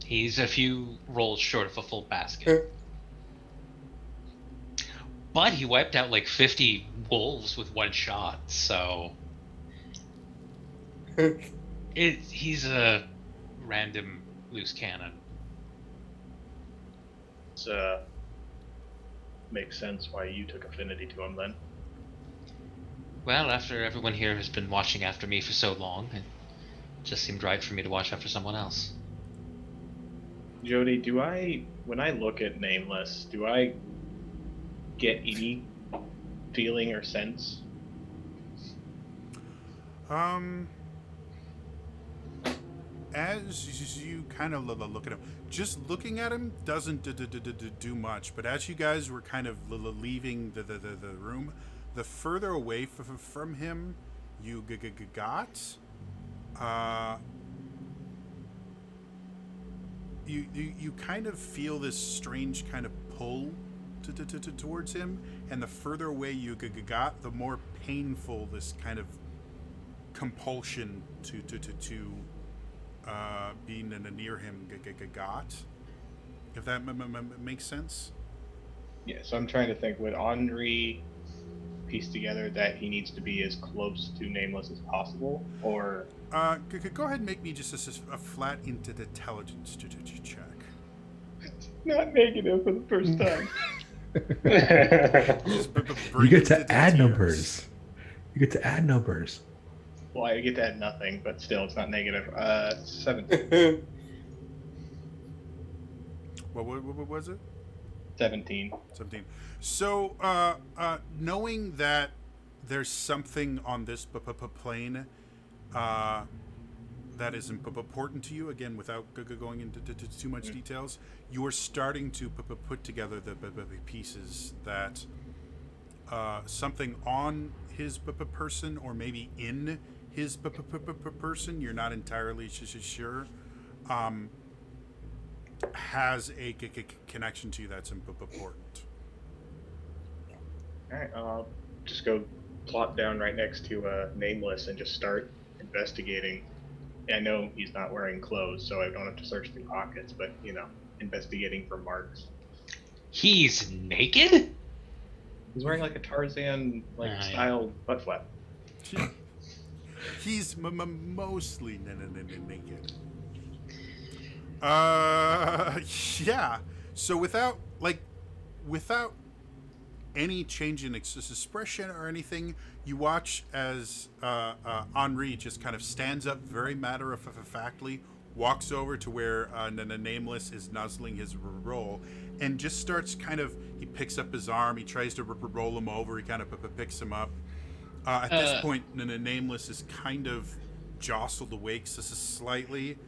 He's a few rolls short of a full basket. But he wiped out like 50 wolves with one shot, so he's a random loose cannon. Makes sense why you took affinity to him then. Well, after everyone here has been watching after me for so long, it just seemed right for me to watch after someone else. Jody, when I look at Nameless, do I get any feeling or sense? As you kind of look at him, just looking at him doesn't do much. But as you guys were kind of leaving the room, the further away from him you got, you kind of feel this strange kind of pull towards him, and the further away you got, the more painful this kind of compulsion to being near him got. If that makes sense. Yeah, so I'm trying to think, would Henri piece together that he needs to be as close to Nameless as possible, or Go ahead and make me just a flat intelligence check. not negative for the first time? Just You bring get it to add tears. numbers. You get to add numbers. Well, I get to add nothing, but still, it's not negative. 17. What was it? 17. 17. So, knowing that there's something on this plane that is important to you, again, without going into too much details, you are starting to put together the pieces that something on his person, or maybe in his person, you're not entirely sure, has a connection to you that's important. Alright, I'll just go plop down right next to Nameless and just start investigating. I know he's not wearing clothes, so I don't have to search through pockets, but, investigating for marks. He's naked? He's wearing like a Tarzan Yeah. style butt flap. He's mostly naked. Yeah. So without any change in expression or anything, you watch as Henri just kind of stands up very matter-of-factly, walks over to where Nameless is nuzzling his roll, and just starts he picks up his arm, he tries to roll him over, he kind of picks him up. At this point, Nameless is kind of jostled awake slightly,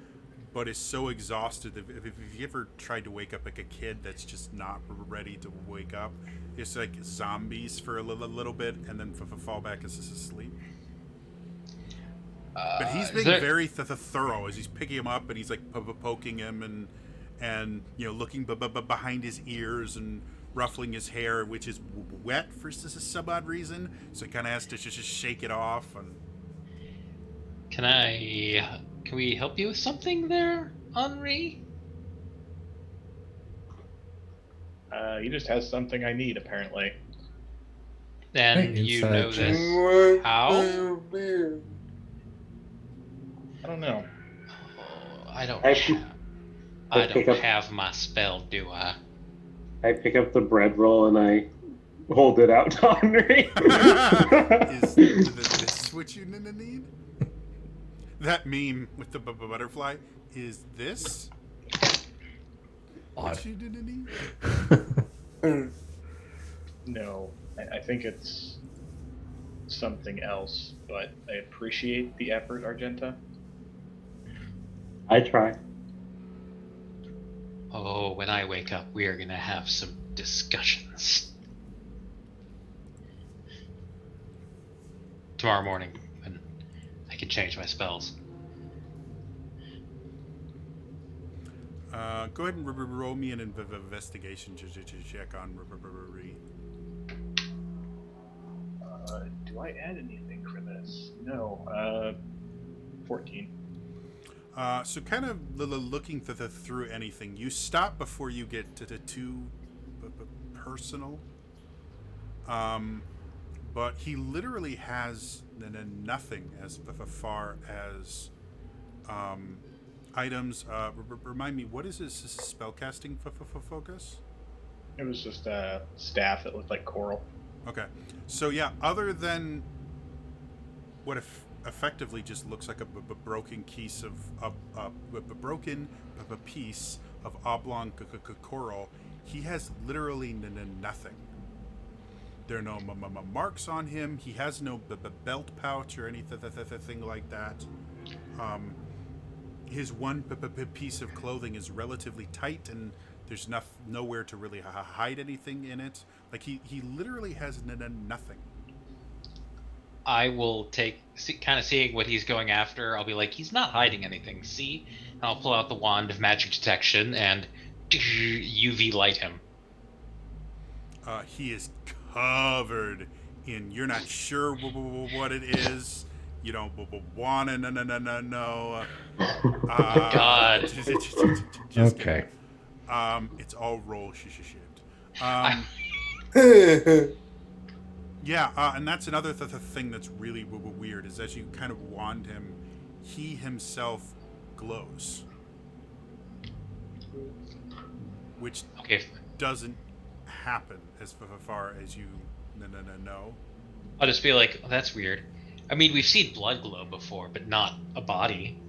but is so exhausted. If you ever tried to wake up like a kid that's just not ready to wake up, it's like zombies for a little bit and then fall back asleep. But he's being very thorough as he's picking him up, and he's like poking him and looking behind his ears and ruffling his hair, which is wet for some odd reason, so he kind of has to just shake it off. And Can we help you with something there, Henri? He just has something I need, apparently. And Hey, you inside know check. this. How? I don't know. Oh, I don't. I I pick don't up- have my spell, do I? I pick up the bread roll and I hold it out to Henri. is this what you need? That meme with the butterfly, is this what you need? No, I think it's something else, but I appreciate the effort, Argenta. I try. Oh, when I wake up, we are gonna have some discussions. Tomorrow morning, when I can change my spells. Go ahead and roll me an investigation check on Marie. Do I add anything for this? No. 14. So kind of looking through anything, you stop before you get to too personal. But he literally has nothing as far as items. Remind me, what is his spellcasting focus? It was just a staff that looked like coral. Okay, so yeah, other than what effectively just looks like a broken piece of a piece of oblong coral, he has literally nothing. There are no marks on him. He has no belt pouch or anything like that. His one piece of clothing is relatively tight, and there's nowhere to really hide anything in it. Like he literally has nothing. I will kind of seeing what he's going after. I'll be like, he's not hiding anything. See? And I'll pull out the wand of magic detection and UV light him. He is covered in. You're not sure what it is. You don't wanna no. God. Just Okay. it's all roll shit. I- Yeah, and that's another thing that's really weird is as you kind of wand him, he himself glows, which Okay. doesn't happen as far as you know. I'll just be like, oh, that's weird. I mean, we've seen blood glow before, but not a body.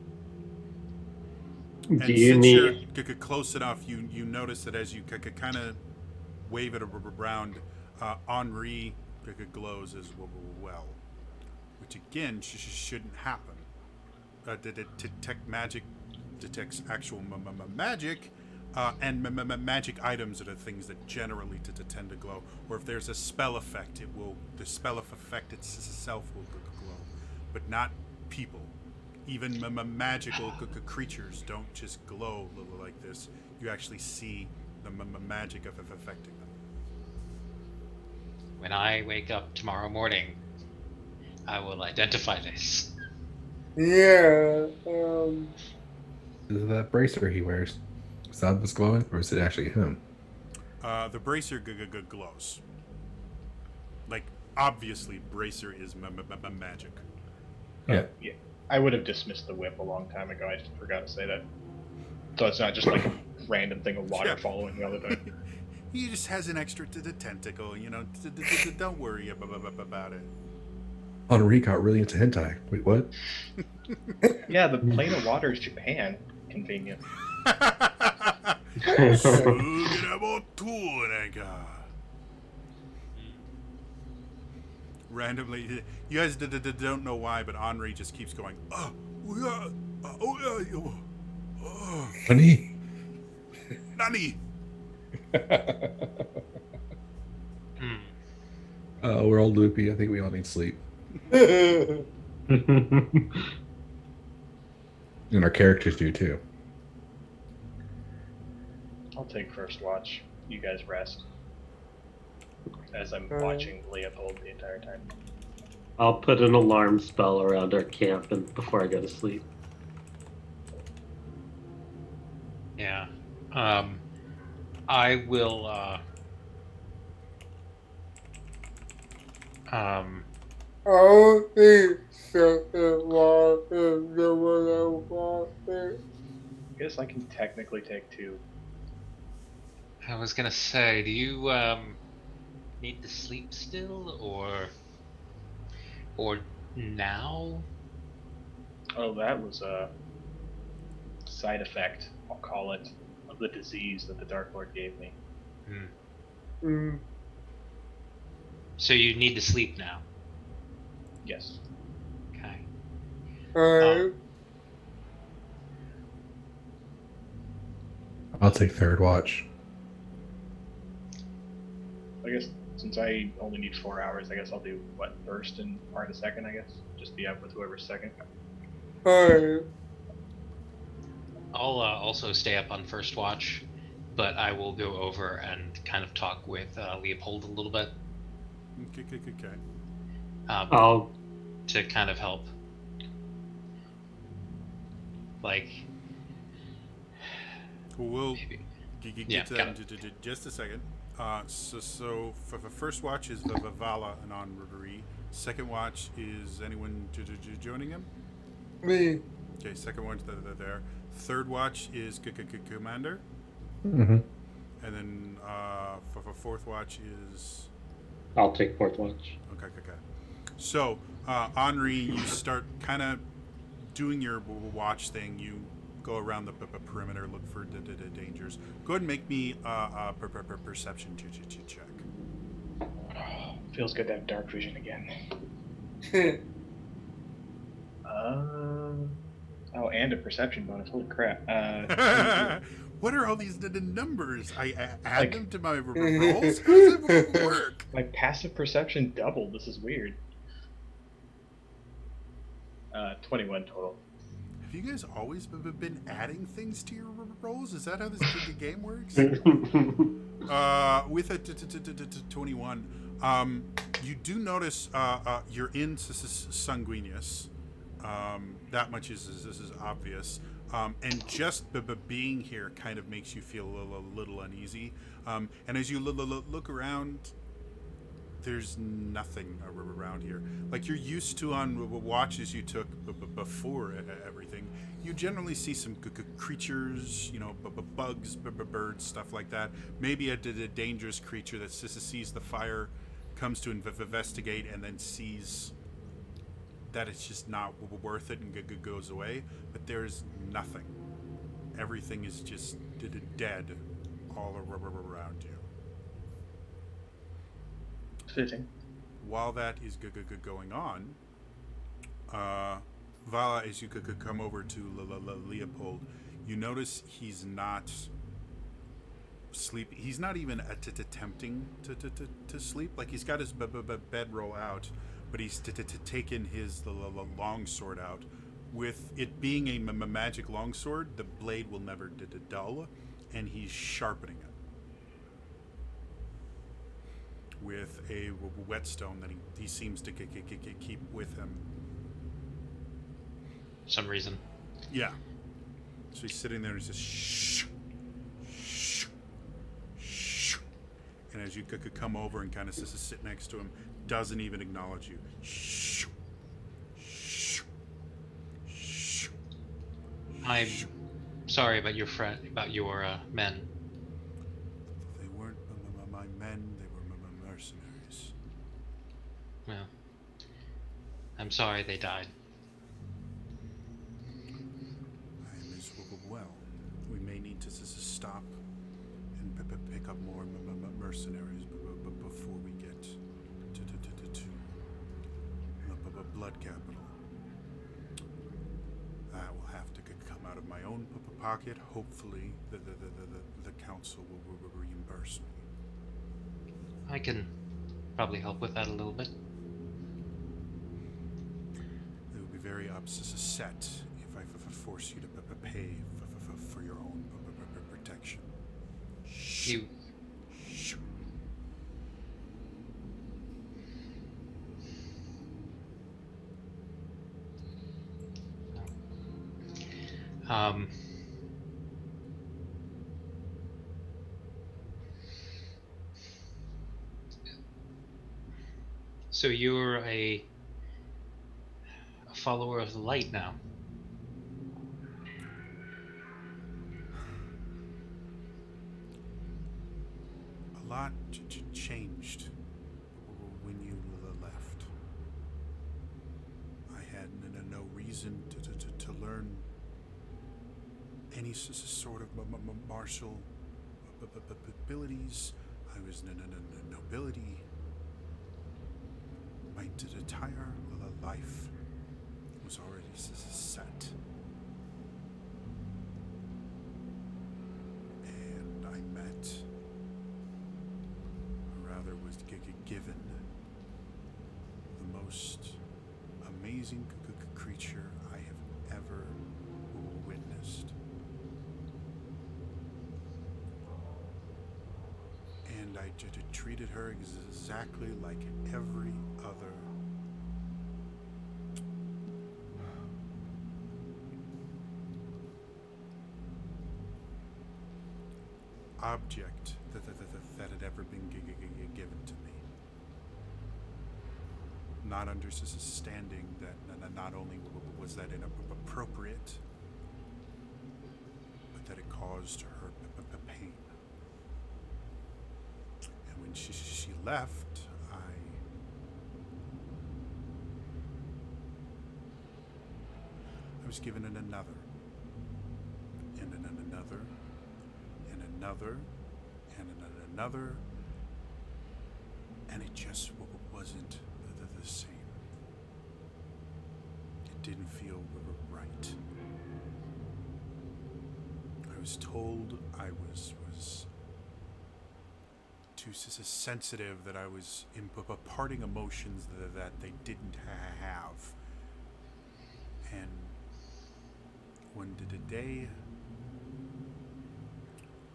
And Do you since need? you're close enough, you notice that as you kind of wave it around, Henri glows as well, which again shouldn't happen. Detect magic detects actual magic, and magic items are the things that generally tend to glow. Or if there's a spell effect, the spell effect itself will glow, but not people. Even magical creatures don't just glow like this. You actually see the magic of affecting them. When I wake up tomorrow morning, I will identify this. Yeah. Is it that bracer he wears? Is that what's glowing, or is it actually him? The bracer glows. Like, obviously, bracer is magic. Yeah. Yeah. I would have dismissed the whip a long time ago. I just forgot to say that. So it's not just like a random thing of water Yeah. following the other thing. He just has an extra tentacle, don't worry about it. Henri got really into hentai. Wait, what? Yeah, the plane of water is Japan. Convenient. Randomly, you guys don't know why, but Henri just keeps going. Oh, Honey. Nani? Hmm. We're all loopy. I think we all need sleep. Yeah. And our characters do too. I'll take first watch. You guys rest. As I'm watching Leopold the entire time. I'll put an alarm spell around our camp and before I go to sleep. Yeah. I will. I'll think something wrong if there was a water. I guess I can technically take two. I was gonna say, do you need to sleep still, or now? Oh, that was a side effect, I'll call it, of the disease that the Dark Lord gave me. Mm. So you need to sleep now. Yes. Okay. Alright. I'll take third watch. I guess since I only need 4 hours, I guess I'll do, first and part of second, I guess? Just be up with whoever's second. Alright. I'll also stay up on first watch, but I will go over and kind of talk with Leopold a little bit Okay. I'll to kind of help. Like, We'll maybe. get Yeah, to got that in just a second. So for the first watch is Vala and Henri. Second watch is anyone joining him? Me. Okay, second one's there. Third watch is Commander. Mm-hmm. And then for fourth watch is... I'll take fourth watch. Okay. So, Henri, you start kind of doing your watch thing. You go around the perimeter, look for dangers. Go ahead and make me a perception check. Feels good to have dark vision again. Oh, and a perception bonus. Holy crap. What are all these numbers? I add Like- them to my rolls? How does that work? My passive perception doubled. This is weird. 21 total. Have you guys always been adding things to your rolls? Is that how this game works? With a 21, you do notice you're in Sanguinius. That much is obvious. And just being here kind of makes you feel a little uneasy. And as you look around, there's nothing around here. Like you're used to on watches you took before everything. You generally see some creatures, you know, bugs, birds, stuff like that. Maybe a dangerous creature that sees the fire, comes to investigate, and then sees that it's just not worth it and goes away. But there's nothing. Everything is just dead all around you. Fitting. While that is going on, Vala, as you could come over to Leopold, you notice he's not sleeping. He's not even attempting to sleep. Like he's got his bedroll out, but he's taken his long sword out. With it being a magic longsword, the blade will never dull, and he's sharpening it with a whetstone that he seems to keep with him. Some reason. Yeah. So he's sitting there and he says, shh, shh, shh. And as you could come over and kind of sit next to him, doesn't even acknowledge you. Shh, shh, shh. I'm sorry about your men. They weren't my men, they were my mercenaries. Well, I'm sorry they died. I am as well. We may need to stop and pick up more mercenaries before we get to the blood capital. I will have to come out of my own pocket. Hopefully, the council will reimburse me. I can probably help with that a little bit. They will be very upset if I force you to pay for your own protection. You Shh. So you're a follower of the light now. A lot changed when you left. I had no reason to learn any sort of martial abilities. I was nobility. My entire life was already set. And I met, or rather was given, the most amazing creature I have ever witnessed. And I treated her exactly like every other object that had ever been given to me. Not understanding that not only was that inappropriate, but that it caused her pain. And when she left, I was given another, and another, and another, and another, and it just wasn't the same. It didn't feel right. I was told I was too sensitive, that I was imparting emotions that they didn't have. And when the day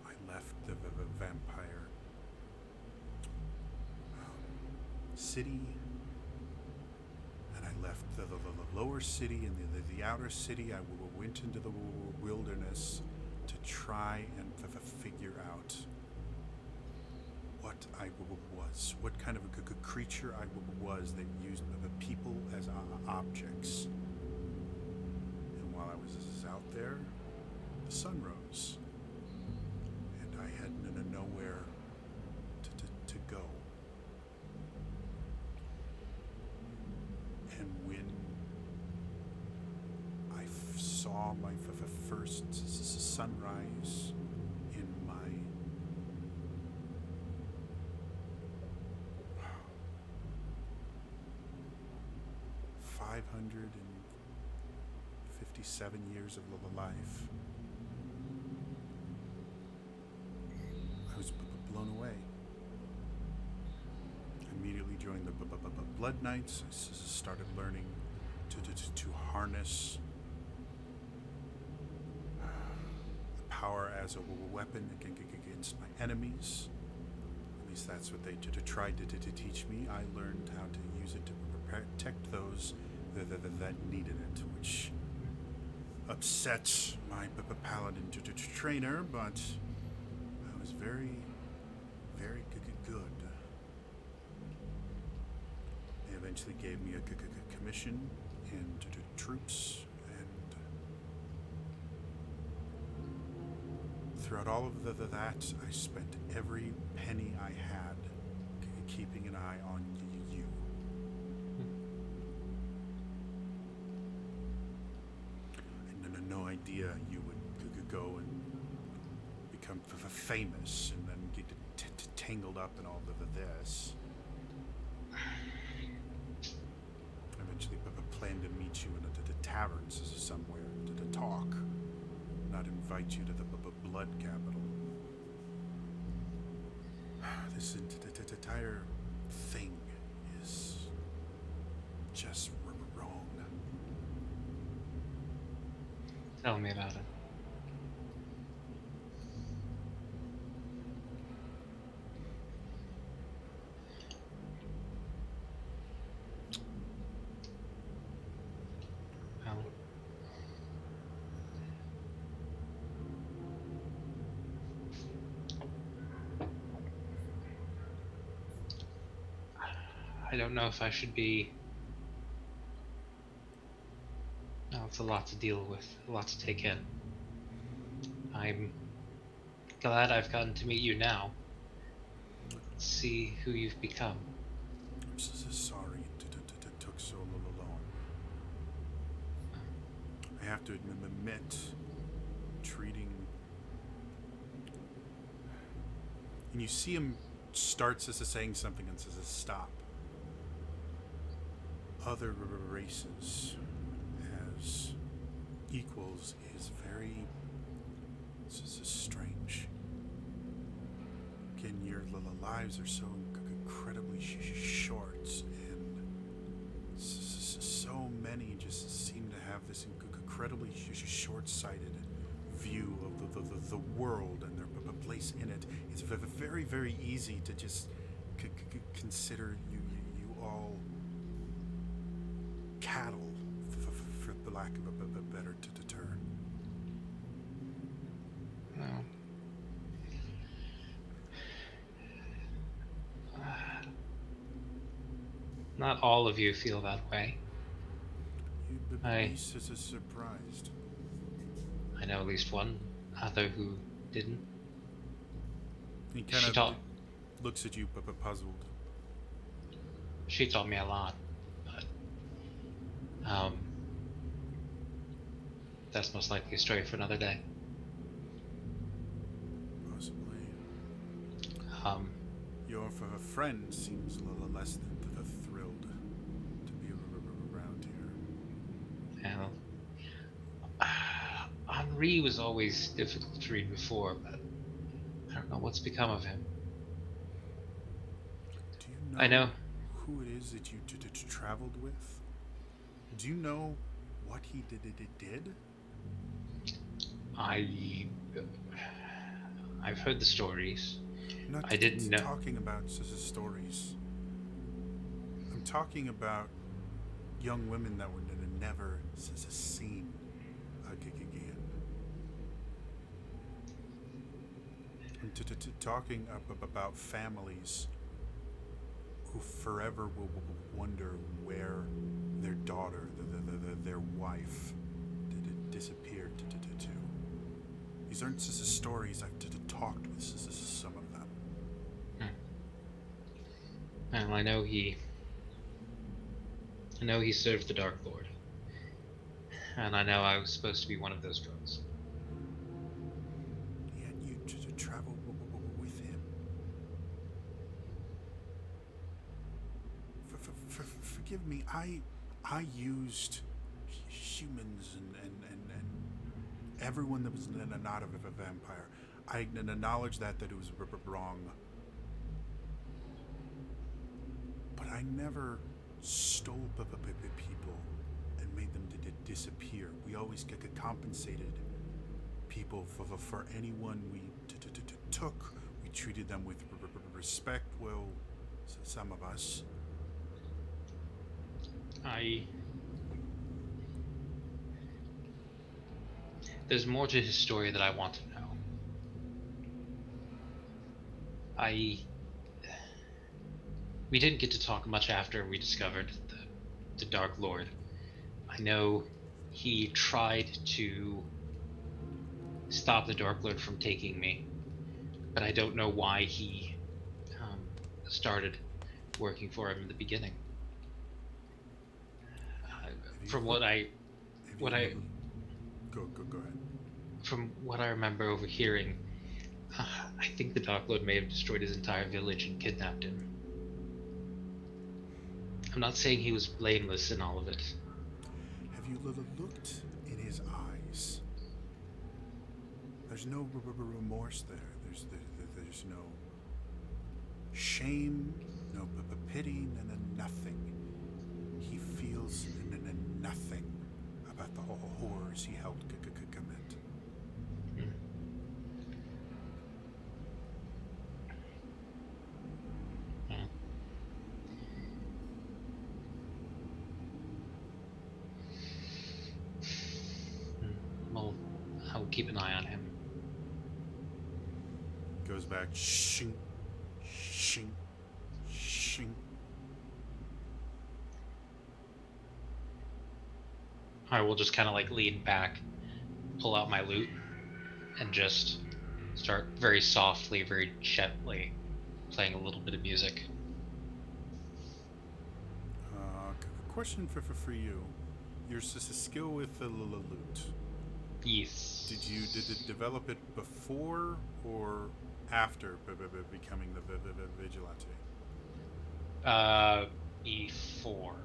I left the vampire city, and I left the lower city and the outer city. I went into the wilderness to try and figure out what I was, what kind of a creature I was that used the people as objects. And while I was out there, the sun rose, and I had nowhere to go. And when I saw my first sunrise in my 557 years of life, I was blown away. I immediately joined the Blood Knights. I started learning to harness the power as a weapon against my enemies. At least that's what they tried to teach me. I learned how to use it to protect those that needed it, which upset my paladin trainer, but I was very, very good. They eventually gave me a commission and troops, and throughout all of that, I spent every penny I had keeping an eye on you. I had no idea you would go and become famous and then get tangled up in all of this. I eventually planned to meet you in the taverns somewhere to talk, not invite you to the blood capital. This entire thing is just wrong. Tell me about it. Well, I don't know if I should be. No, it's a lot to deal with, a lot to take in. I'm glad I've gotten to meet you now. Let's see who you've become. I'm so sorry it took so long. I have to admit, treating... And you see him starts as saying something and says stop. Other races as equals is very strange. Again, your lives are so incredibly short, and so many just seem to have this incredibly short-sighted view of the world and their place in it. It's very, very easy to just consider you all cattle, for the lack of a better term. No. Not all of you feel that way. You'd be surprised. I know at least one other who didn't. He kind of looks at you, puzzled. She taught me a lot, but that's most likely a story for another day. Possibly. Your friend seems a little less than thrilled to be around here. And Henri was always difficult to read before, but I don't know what's become of him. Do you know, I know who it is that you traveled with? Do you know what he did? I've heard the stories. Not I didn't know. Talking about stories. talking about young women that were never seen again. I'm talking about families who forever will wonder where their daughter, their wife, disappeared to. These aren't just stories. I've talked with some of them. Well, I know he served the Dark Lord, and I know I was supposed to be one of those girls. Yet you travel with him. Forgive me. I used humans and everyone that was not of a vampire. I acknowledge that it was wrong. But I never stole people and made them disappear. We always compensated people for anyone we took. We treated them with respect. Well, some of us. There's more to his story that I want to know. We didn't get to talk much after we discovered the Dark Lord. I know he tried to stop the Dark Lord from taking me, but I don't know why he started working for him in the beginning. From what I Go ahead. From what I remember overhearing, I think the Dark Lord may have destroyed his entire village and kidnapped him. I'm not saying he was blameless in all of it. Have you looked in his eyes? There's no remorse there. There's no shame, no pity, nothing. He feels nothing about the horrors he helped commit. Well, I will keep an eye on him. Goes back, shing, shing, shing. I will just kind of like lean back, pull out my lute, and just start very softly, very gently playing a little bit of music. Question for you. Your skill with the lute. Yes. Did you develop it before or after becoming the vigilante? Before.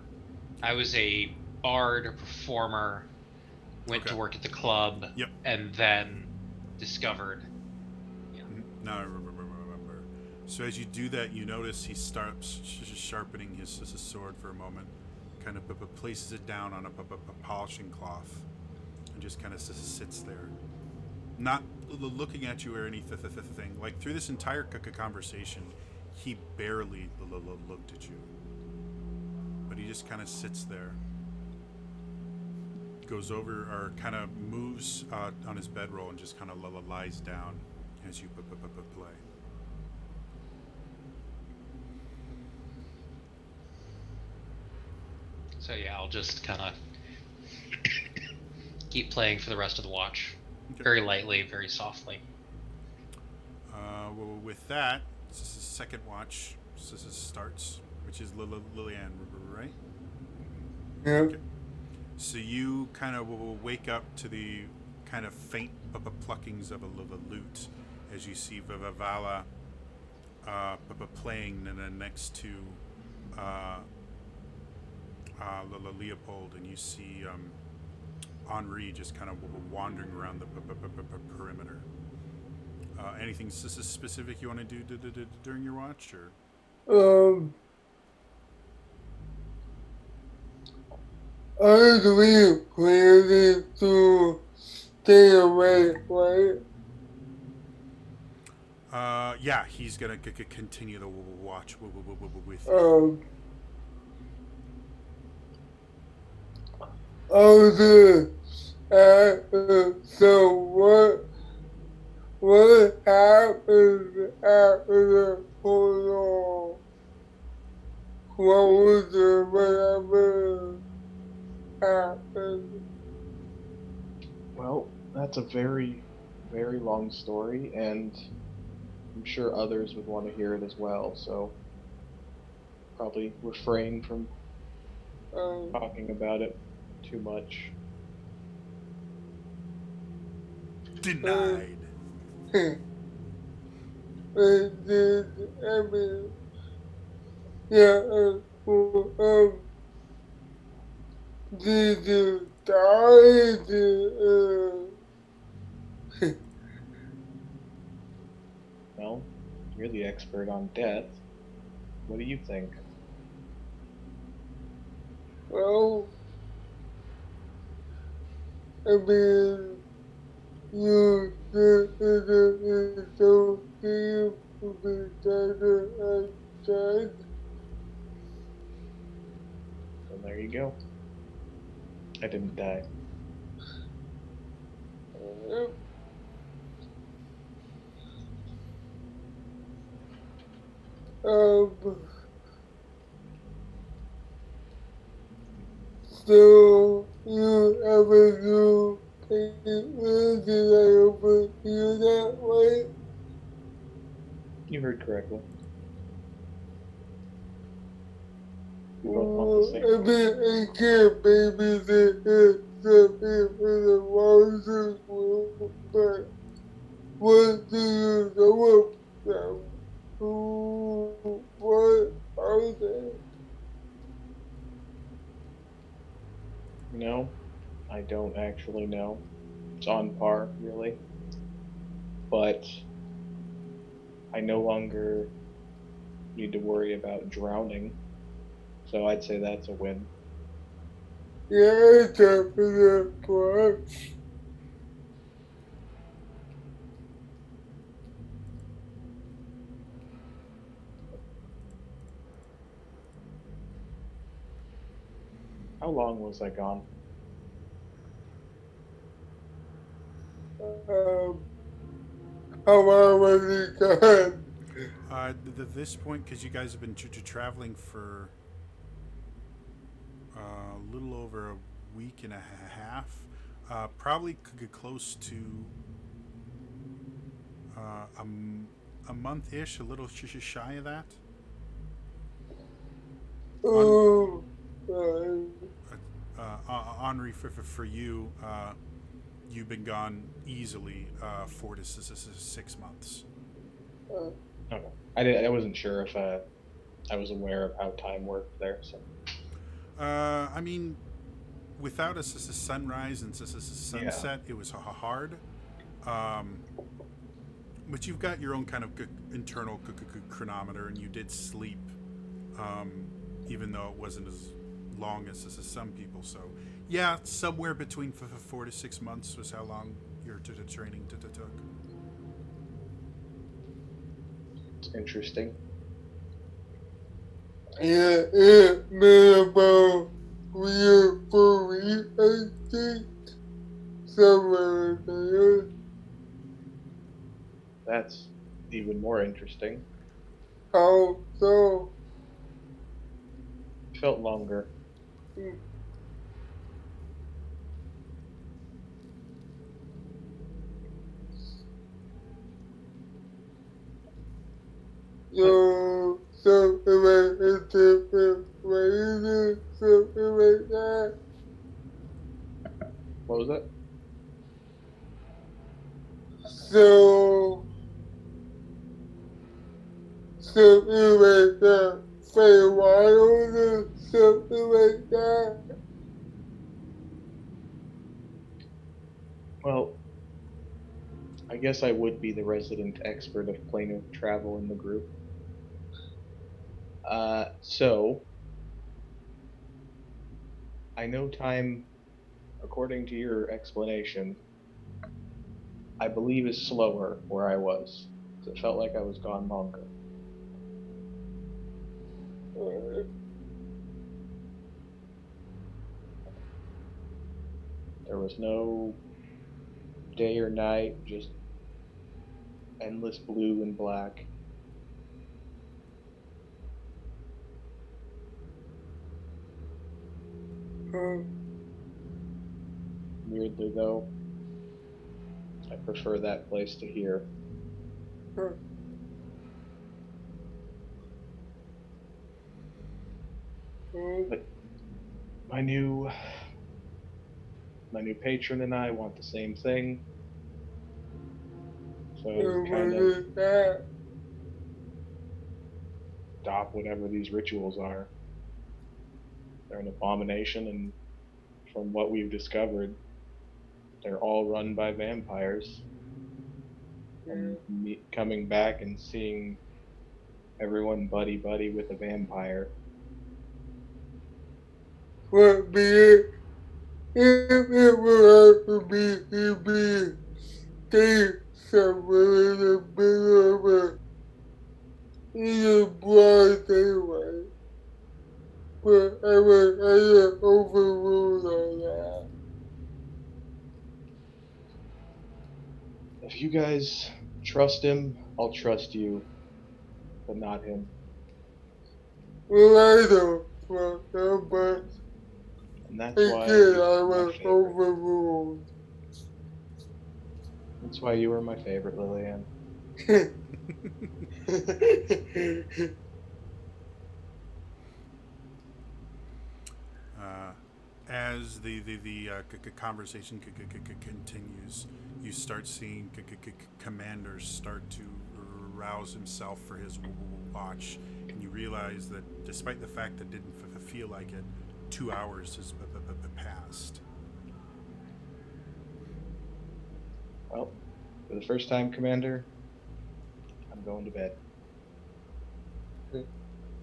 I was a bard, a performer, went to work at the club, Yep. and then discovered. Yeah. Now I remember. So as you do that, you notice he starts sharpening his sword for a moment, kind of places it down on a polishing cloth, and just kind of sits there, not looking at you or anything. Like through this entire conversation, he barely looked at you, but he just kind of sits there. Goes over or kind of moves on his bedroll and just kind of lies down as you play. So yeah, I'll just kind of keep playing for the rest of the watch. Okay. Very lightly, very softly. Well, with that, this is the second watch. This starts, which is Lillian, right? Yeah. Okay. So you kind of will wake up to the kind of faint pluckings of a lute as you see Vala playing next to Leopold, and you see Henri just kind of wandering around the perimeter. Anything specific you want to do during your watch, or? I believe clearly to stay away, right? Yeah, he's gonna continue the watch with you. Okay. So what happens after the portal? What was the whatever happened? Well, that's a very, very long story, and I'm sure others would want to hear it as well, so probably refrain from Um, talking about it too much. Denied. but did I mean yeah did you die? Well, you're the expert on death. What do you think? Well, I mean, you don't seem to be better at that. So there you go. I didn't die. Um, so you ever do did I ever feel that way? You heard correctly. We both want the same I thing. mean, I can't babysit something for the monster group, but what do you know of them? What are they? No, I don't actually know. It's on par, really. But I no longer need to worry about drowning, so I'd say that's a win. Yeah, it's up in the park. How long was I gone? Um, how long was he gone? This point, because you guys have been traveling for a little over a week and a half, probably could get close to a month ish, a little shy of that. On Oh, Henri, for you, you've been gone easily 4 to 6 months. Okay. I wasn't sure if I was aware of how time worked there, so. I mean, without a sunrise and sunset, it was hard. Um, but you've got your own kind of internal chronometer, and you did sleep, um, even though it wasn't as long as some people. So, yeah, somewhere between 4 to 6 months was how long your training took. It's interesting. yeah, it been about 3 or 4 weeks, I think. Somewhere there. That's even more interesting. How so? Felt longer. Something like a different phrase, something like that. What was that? So, something like that. Fey Wild or something like that. Well, I guess I would be the resident expert of plane of travel in the group. So, I know time, according to your explanation, I believe is slower where I was. So it felt like I was gone longer. There was no day or night, just endless blue and black. Weirdly, though, I prefer that place to here. But my new patron and I want the same thing. So kind of stop whatever these rituals are. They're an abomination, and from what we've discovered, they're all run by vampires. And coming back and seeing everyone buddy with a vampire. What be it? If it will have to be, it'd be stay somewhere in the middle of a in a broad daylight. But I was overruled on that. If you guys trust him, I'll trust you, but not him. Well, I don't trust him, but And that's again, why I you're my was favorite. overruled. That's why you were my favorite, Lillian. As the conversation continues, you start seeing Commander start to rouse himself for his watch, and you realize that despite the fact that it didn't feel like it, 2 hours has passed. Well, for the first time, Commander, I'm going to bed.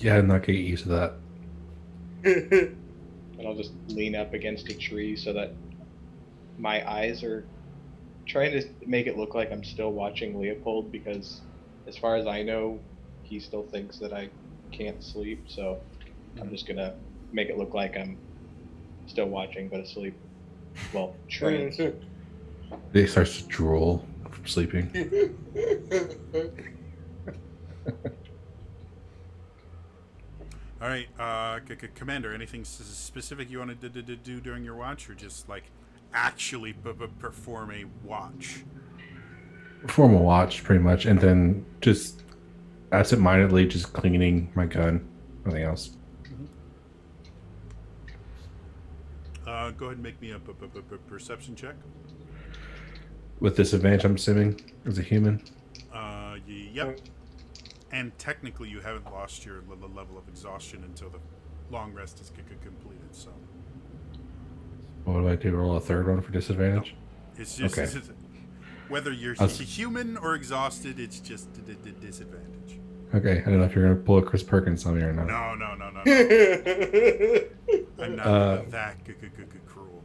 Yeah, I'm not getting used to that. And I'll just lean up against a tree so that my eyes are trying to make it look like I'm still watching Leopold, because as far as I know, he still thinks that I can't sleep, so I'm just gonna make it look like I'm still watching but asleep. Well, trance. He starts to drool from sleeping. All right, Commander, anything specific you wanted to do during your watch, or just like actually perform a watch? Perform a watch, pretty much, and then just absent-mindedly just cleaning my gun. Nothing else. Go ahead and make me a perception check. With disadvantage, I'm assuming, as a human. Yep. And technically, you haven't lost your level of exhaustion until the long rest is completed. So, What do I do? Roll a third one for disadvantage? it's just Okay. whether you're That's- human or exhausted, it's just a disadvantage. Okay, I don't know if you're going to pull a Chris Perkins on me or not. No. I'm not that cruel.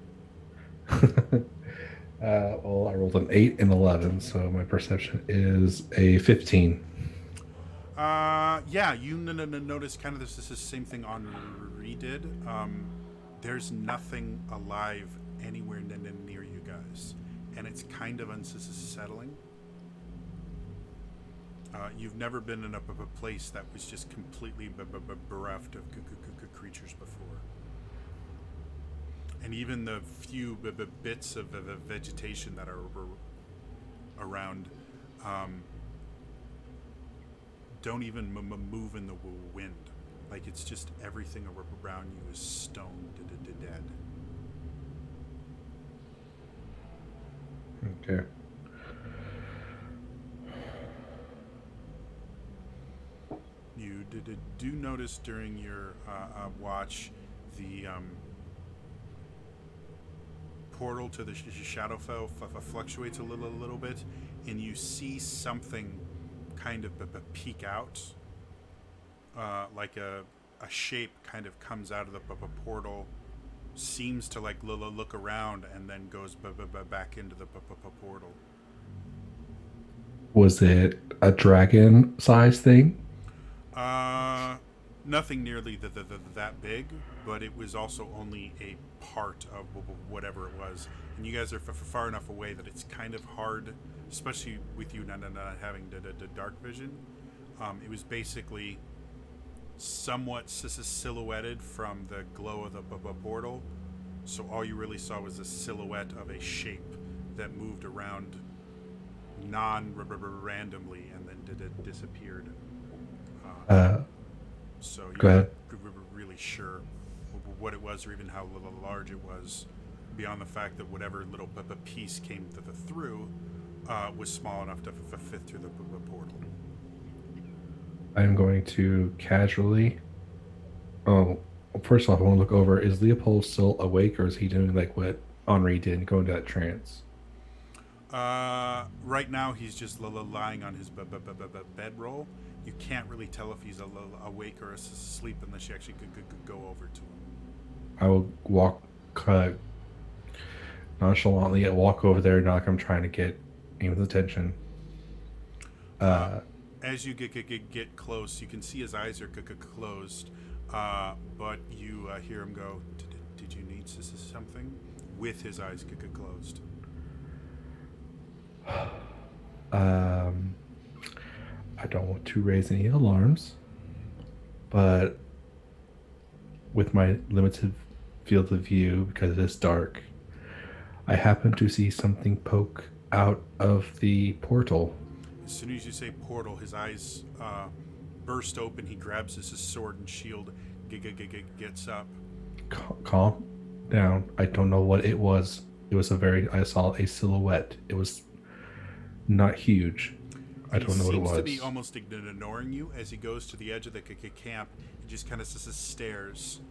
Well, I rolled an 8 and 11, so my perception is a 15. Yeah, you notice kind of this is the same thing Henri did. There's nothing alive anywhere near you guys, and it's kind of unsettling. You've never been in a place that was just completely bereft of creatures before. And even the few bits of vegetation that are around don't even move in the wind. Like, it's just everything around you is stone dead. Okay. You do notice during your watch the portal to the Shadowfell fluctuates a little bit, and you see something kind of peek out, like a shape kind of comes out of the portal, seems to like look around, and then goes back into the portal. Was it a dragon-sized thing? nothing nearly that big, but it was also only a part of whatever it was. And you guys are far enough away that it's kind of hard, especially with you not having the dark vision. It was basically somewhat silhouetted from the glow of the portal. So all you really saw was a silhouette of a shape that moved around non-randomly and then disappeared. So Go you're ahead. not really sure what it was or even how large it was, beyond the fact that whatever little piece came through was small enough to fit through the portal. I'm going to casually. Oh, first off, I want to look over. Is Leopold still awake, or is he doing like what Henri did and go into that trance? Right now, he's just lying on his bedroll. You can't really tell if he's awake or asleep unless you actually could go over to him. I will walk nonchalantly, walk over there, not like I'm trying to get anyone's attention. As you get close, you can see his eyes are closed, but you hear him go, "Did you need something?" With his eyes closed. I don't want to raise any alarms, but with my limited field of view, because it is dark, I happen to see something poke out of the portal. As soon as you say portal, his eyes burst open. He grabs his sword and shield, gets up. Calm down. I don't know what it was. I saw a silhouette. It was not huge. I don't know what it was. He seems to be almost ignoring you as he goes to the edge of the camp. He just kind of stares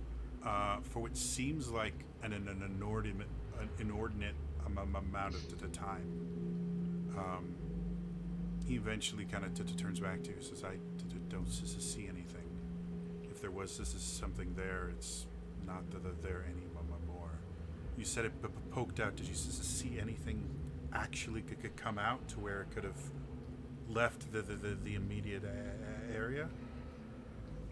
for what seems like an inordinate amount of the time. He eventually kind of turns back to you and says, "I don't see anything. If there was something there, it's not there anymore. You said it poked out. Did you see anything actually could come out to where it could have left the immediate area?"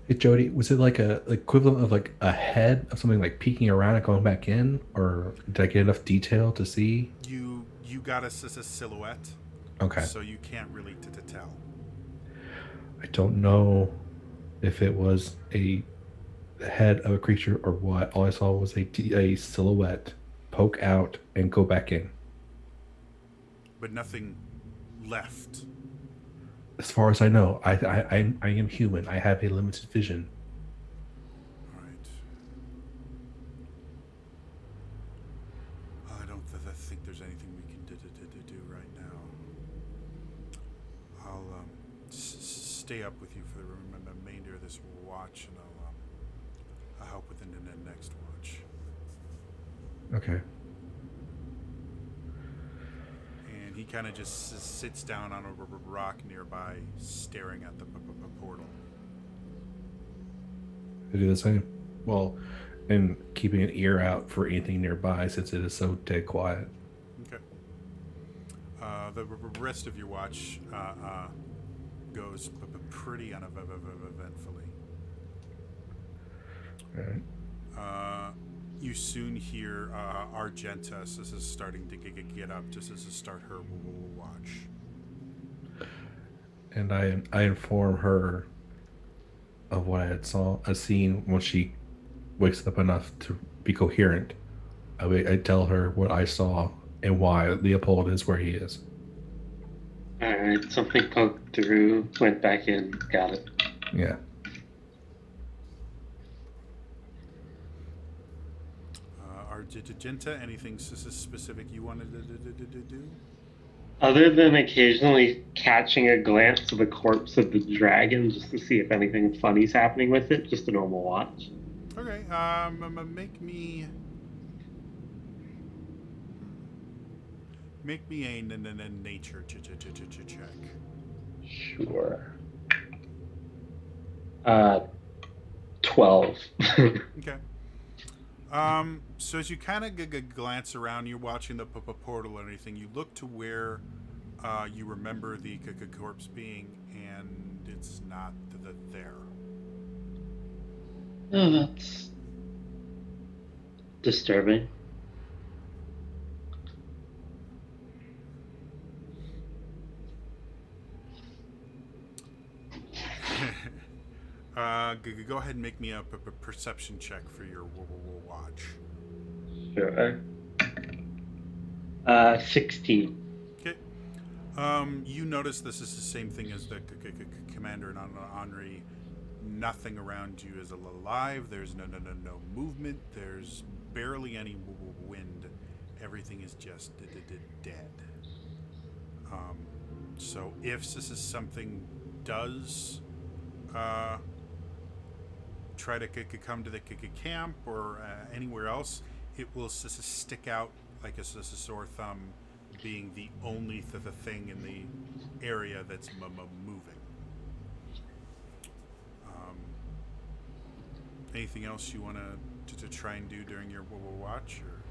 Hey Jody, was it like a equivalent of like a head of something like peeking around and going back in, or did I get enough detail to see? You got a silhouette. Okay. So you can't really tell. I don't know if it was a head of a creature or what. All I saw was a silhouette poke out and go back in. But nothing left. As far as I know, I am human. I have a limited vision. All right. I don't think there's anything we can do right now. I'll stay up with you for the remainder of this watch, and I'll help with the next watch. Okay. And he kind of just sits down on a rock nearby, staring at the portal. I do the same. Well, and keeping an ear out for anything nearby since it is so dead quiet. Okay. The rest of your watch goes pretty uneventfully. All right. You soon hear Argenta is starting to get up just as to start her watch. And I inform her of what I had seen when she wakes up enough to be coherent. I tell her what I saw and why Leopold is where he is. Alright, something poked through, went back in, got it. Yeah. Argenta, anything specific you wanted to do? Other than occasionally catching a glance of the corpse of the dragon just to see if anything funny's happening with it, just a normal watch. Okay, make me a nature check. Sure. 12. Okay. So as you kind of glance around, you're watching the portal and everything. You look to where you remember the corpse being, and it's not there. Oh, that's disturbing. Go ahead and make me a perception check for your watch. Sure. 16. Okay. You notice this is the same thing as the commander and Henri. Nothing around you is alive. There's no movement. There's barely any wind. Everything is just dead. So if this is something does try to come to the camp or anywhere else, it will stick out like a sore thumb, being the only the thing in the area that's moving. Anything else you want to try and do during your watch? Or?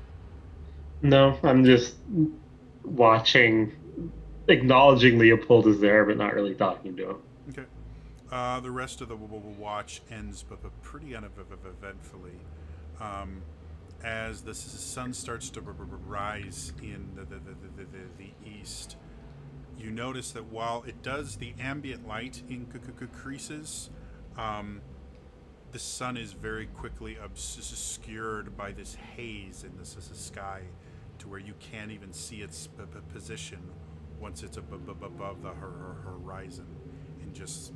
No, I'm just watching, acknowledging Leopold is there, but not really talking to him. Okay. The rest of the watch ends, but pretty uneventfully. As the sun starts to rise in the east, you notice that while it does, the ambient light increases, the sun is very quickly obscured by this haze in the sky, to where you can't even see its position once it's above the horizon, and just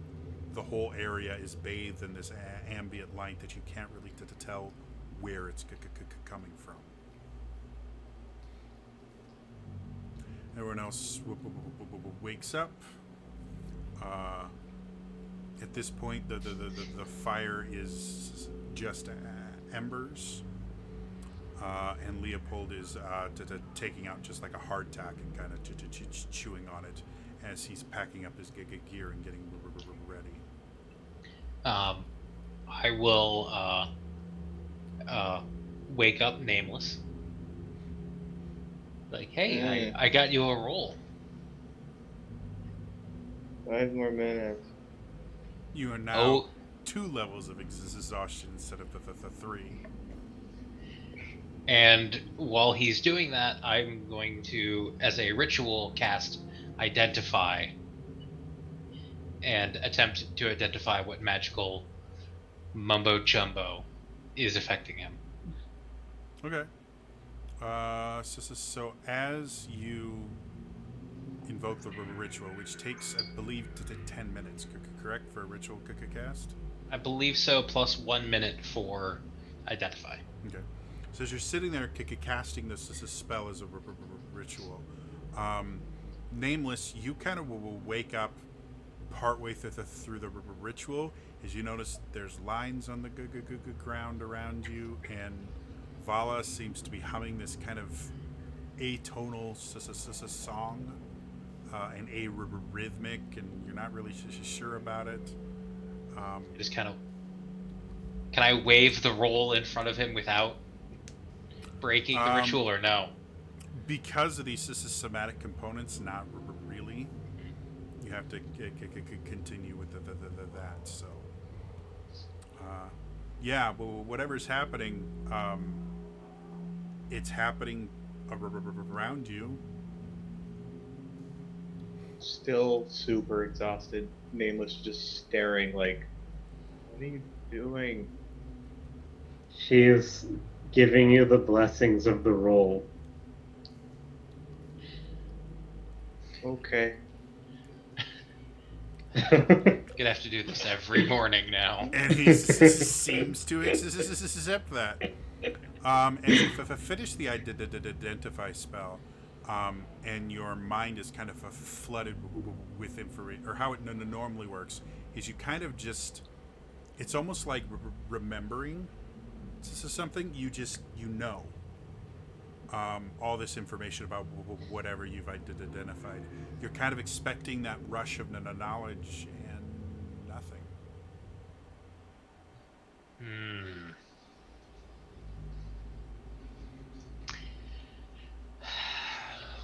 the whole area is bathed in this ambient light that you can't really tell where it's coming from. Everyone else wakes up. At this point, the fire is just embers, and Leopold is taking out just like a hardtack and kind of chewing on it as he's packing up his gear and getting ready. I will wake up Nameless. Like, hey, I got you a roll. 5 more minutes. You are now 2 levels of exhaustion instead of the 3. And while he's doing that, I'm going to, as a ritual, cast Identify and attempt to identify what magical mumbo jumbo is affecting him. Okay. So as you invoke the ritual, which takes, I believe, 10 minutes, correct, for a ritual cast? I believe so, plus 1 minute for Identify. Okay. So as you're sitting there casting this spell as a ritual, Nameless, you kind of will wake up partway through the ritual as you notice there's lines on the ground around you, and Vala seems to be humming this kind of atonal song, and rhythmic, and you're not really sure about it. Just kind of... Can I wave the roll in front of him without breaking the ritual, or no? Because of these somatic components, not really. You have to continue with that. So, yeah, but whatever's happening, it's happening around you. Still super exhausted. Nameless just staring like, what are you doing? She is giving you the blessings of the roll. Okay. Gonna have to do this every morning now. And he seems to accept that. And you finish the Identify spell, and your mind is kind of flooded with information, or how it normally works is you kind of just, it's almost like remembering something. You know all this information about whatever you've identified. You're kind of expecting that rush of knowledge, and nothing.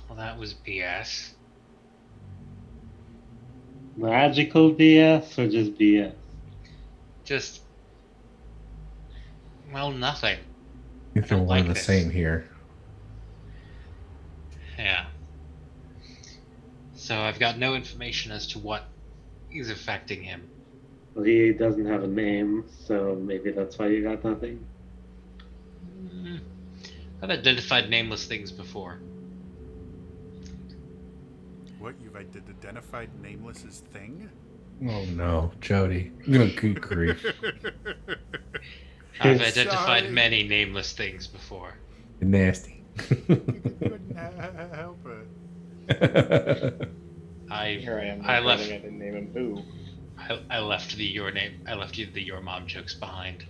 Well, that was BS. Magical BS or just BS? Just Well, nothing. I think they're don't one like and the this. same here. Yeah. So I've got no information as to what is affecting him. Well, he doesn't have a name, so maybe that's why you got nothing. Mm, I've identified nameless things before. What, you've identified nameless as thing? Oh no, Jody. I'm gonna good grief. I've identified Sorry. many nameless things before. You're nasty. Couldn't help it. Here I am. I left. I didn't name him who. I left the your name. I left you the your mom jokes behind.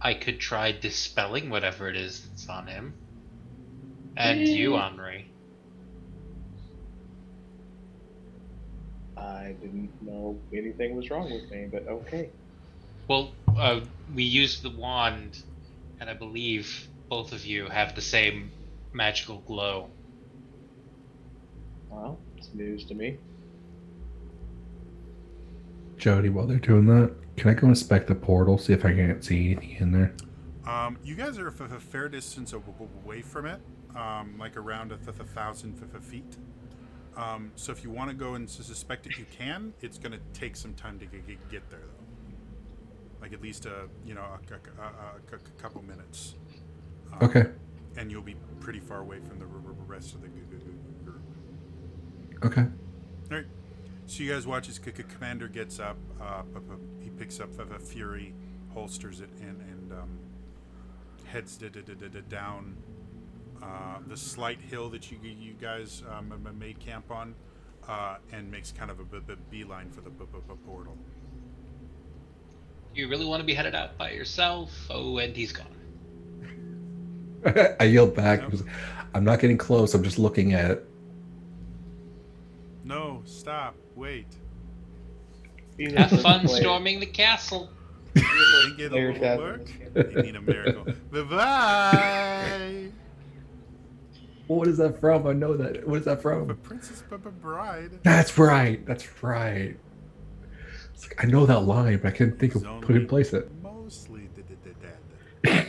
I could try dispelling whatever it is that's on him. And you, Henri. I didn't know anything was wrong with me, but okay. Well, we used the wand, and I believe both of you have the same magical glow. Well, it's news to me. Jody, while they're doing that, can I go inspect the portal, see if I can't see anything in there? You guys are a fair distance away from it, like around 1,000 feet. So if you want to go and suspect it, you can. It's going to take some time to get there, though. Like at least a couple minutes. Okay. And you'll be pretty far away from the rest of the group. Okay. All right. So you guys watch as Commander gets up. He picks up a Fury, holsters it, and heads down the slight hill that you guys made camp on, and makes kind of a beeline for the portal. You really want to be headed out by yourself? Oh, and he's gone. I yelled back. Nope. I'm not getting close. I'm just looking at it. No, stop. Wait. He's a Have first fun player. storming the castle. Think it'll Player's work? happening. You need a miracle. Bye-bye. What is that from? I know that. What is that The from? Princess Bride. That's right. That's right. It's like, I know that line, but I couldn't think of It's put in only place it. Mostly dead.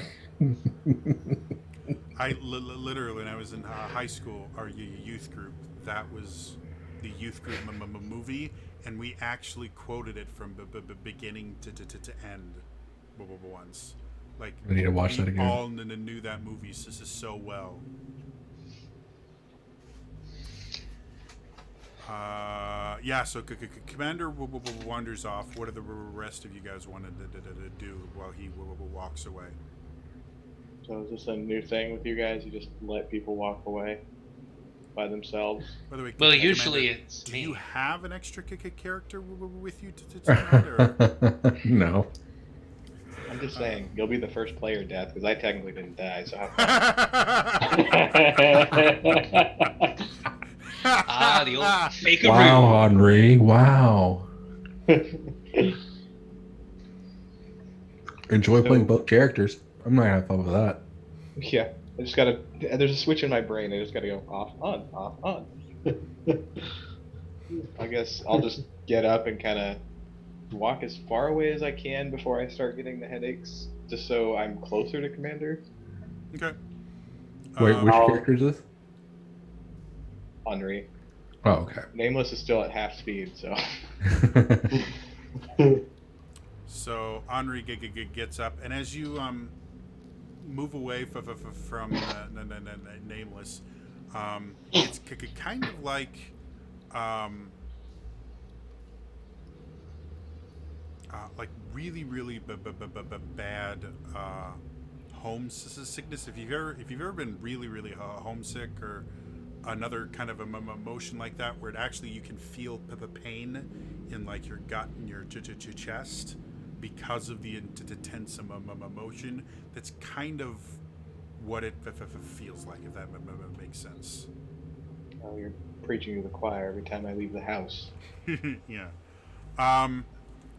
Literally, when I was in high school, our youth group, that was the youth group movie, and we actually quoted it from beginning to end once. Like, I need to watch we that again. all knew that movie so well. Yeah, so Commander wanders off. What do the rest of you guys want to do while he walks away? So is this a new thing with you guys? You just let people walk away by themselves? By the way, Well, Commander, usually it's do me. you have an extra character with you tonight? Or? No. I'm just saying, you'll be the first player death, because I technically didn't die, so have Ah, the old fake Wow, Henri. Wow. Enjoy playing both characters. I'm not gonna have fun with that. Yeah, I just gotta. There's a switch in my brain. I just gotta go off, on. I guess I'll just get up and kind of walk as far away as I can before I start getting the headaches, just so I'm closer to Commander. Okay. Wait, which I'll- character is this? Henri. Oh, okay. Nameless is still at half speed, so. So Henri gets up, and as you move away from Nameless, it's kind of like really bad home sickness. If you've ever been really homesick, or another kind of emotion like that, where it actually you can feel the pain in like your gut and your chest because of the intense emotion. That's kind of what it feels like, if that makes sense. Oh, you're preaching to the choir every time I leave the house. Yeah.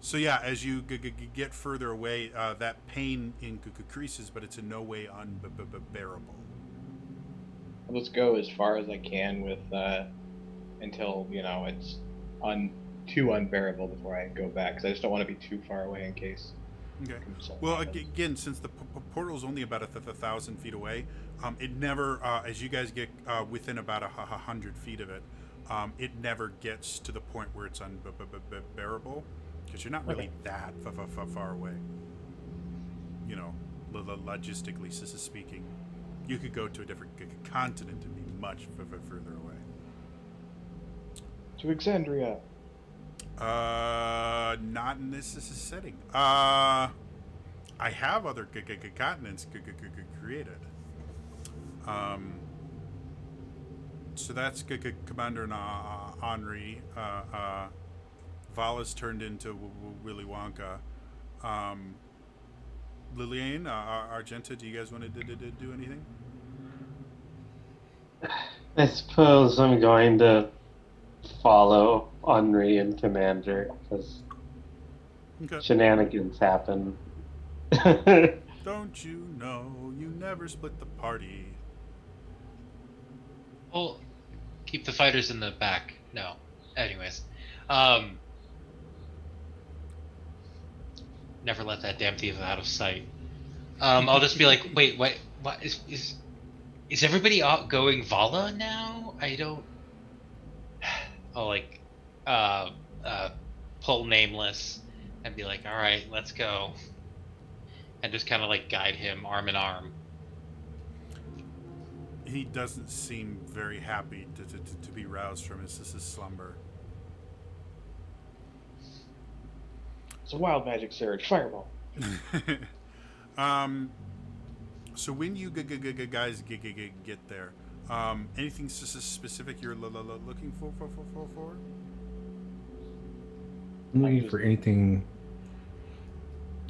So yeah, as you get further away, that pain increases, but it's in no way unbearable. Let's go as far as I can with until it's too unbearable before I go back, because I just don't want to be too far away in case. Okay. something Well, happens. again, since the portal is only about 1,000 feet away, it never, as you guys get within about 100 feet of it, it never gets to the point where it's unbearable, because you're not really Okay. that far away. You know, logistically speaking, you could go to a different continent and be much further away. To Exandria. Not in this setting. I have other continents created. So that's Commander Henri. Vala's turned into Willy Wonka. Liliane, Argenta, do you guys want to do anything? I suppose I'm going to follow Henri and Commander because Okay. shenanigans happen. Don't you know you never split the party? Well, keep the fighters in the back. No. Anyways. Never let that damn thief out of sight. I'll just be like, wait, what is everybody outgoing Vala now? I don't. I'll like, pull Nameless and be like, all right, let's go, and just kind of like guide him arm in arm. He doesn't seem very happy to be roused from his slumber. It's a wild magic surge. Fireball. So when you guys get there, anything specific you're looking for? I'm looking for anything.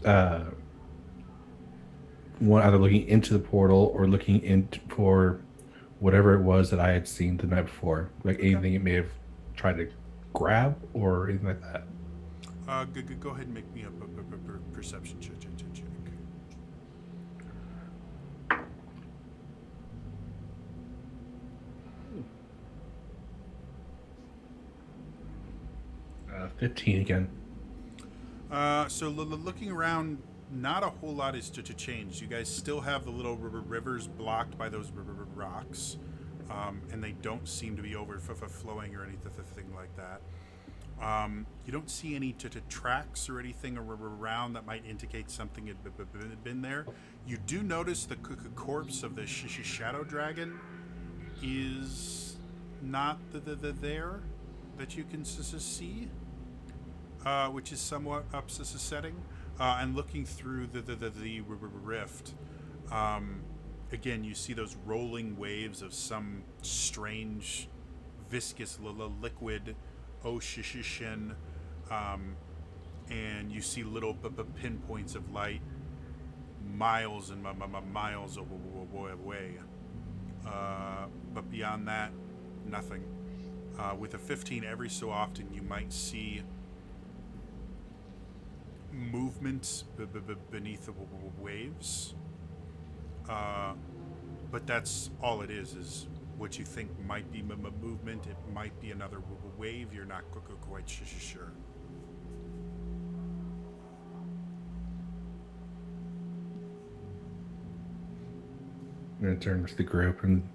One, either looking into the portal or looking in for whatever it was that I had seen the night before, like anything it may have tried to grab or anything like that. Go ahead and make me a perception check. 15 again. So looking around, not a whole lot is to change. You guys still have the little rivers blocked by those rocks, and they don't seem to be overflowing or anything like that. You don't see any tracks or anything around that might indicate something had been there. You do notice the corpse of the shadow dragon is not there that you can see, which is somewhat upsetting. And looking through the rift, again, you see those rolling waves of some strange, viscous liquid ocean, and you see little pinpoints of light miles and miles away. But beyond that, nothing. With a 15, every so often you might see movement beneath the waves, but that's all it is what you think might be movement. It might be another wave. You're not quite sure. I'm going to turn to the group, and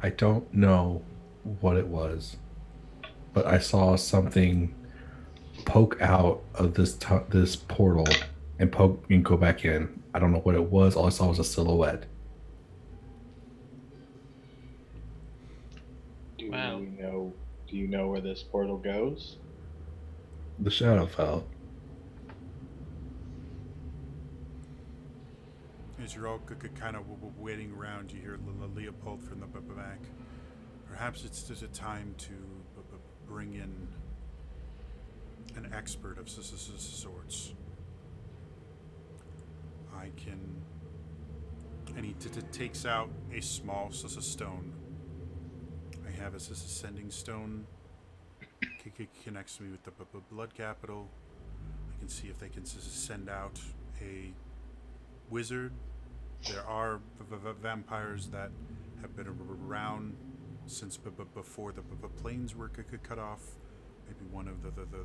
I don't know what it was, but I saw something poke out of this portal and poke and go back in. I don't know what it was. All I saw was a silhouette. Wow. Do you know where this portal goes? The shadow fell. As you're all kind of waiting around, you hear Leopold from the back. Perhaps it's just a time to bring in an expert of sorts. I can... And he takes out a small stone. I have a sending stone. Connects me with the blood capital. I can see if they can send out a wizard. There are vampires that have been around since before the planes were cut off, maybe one of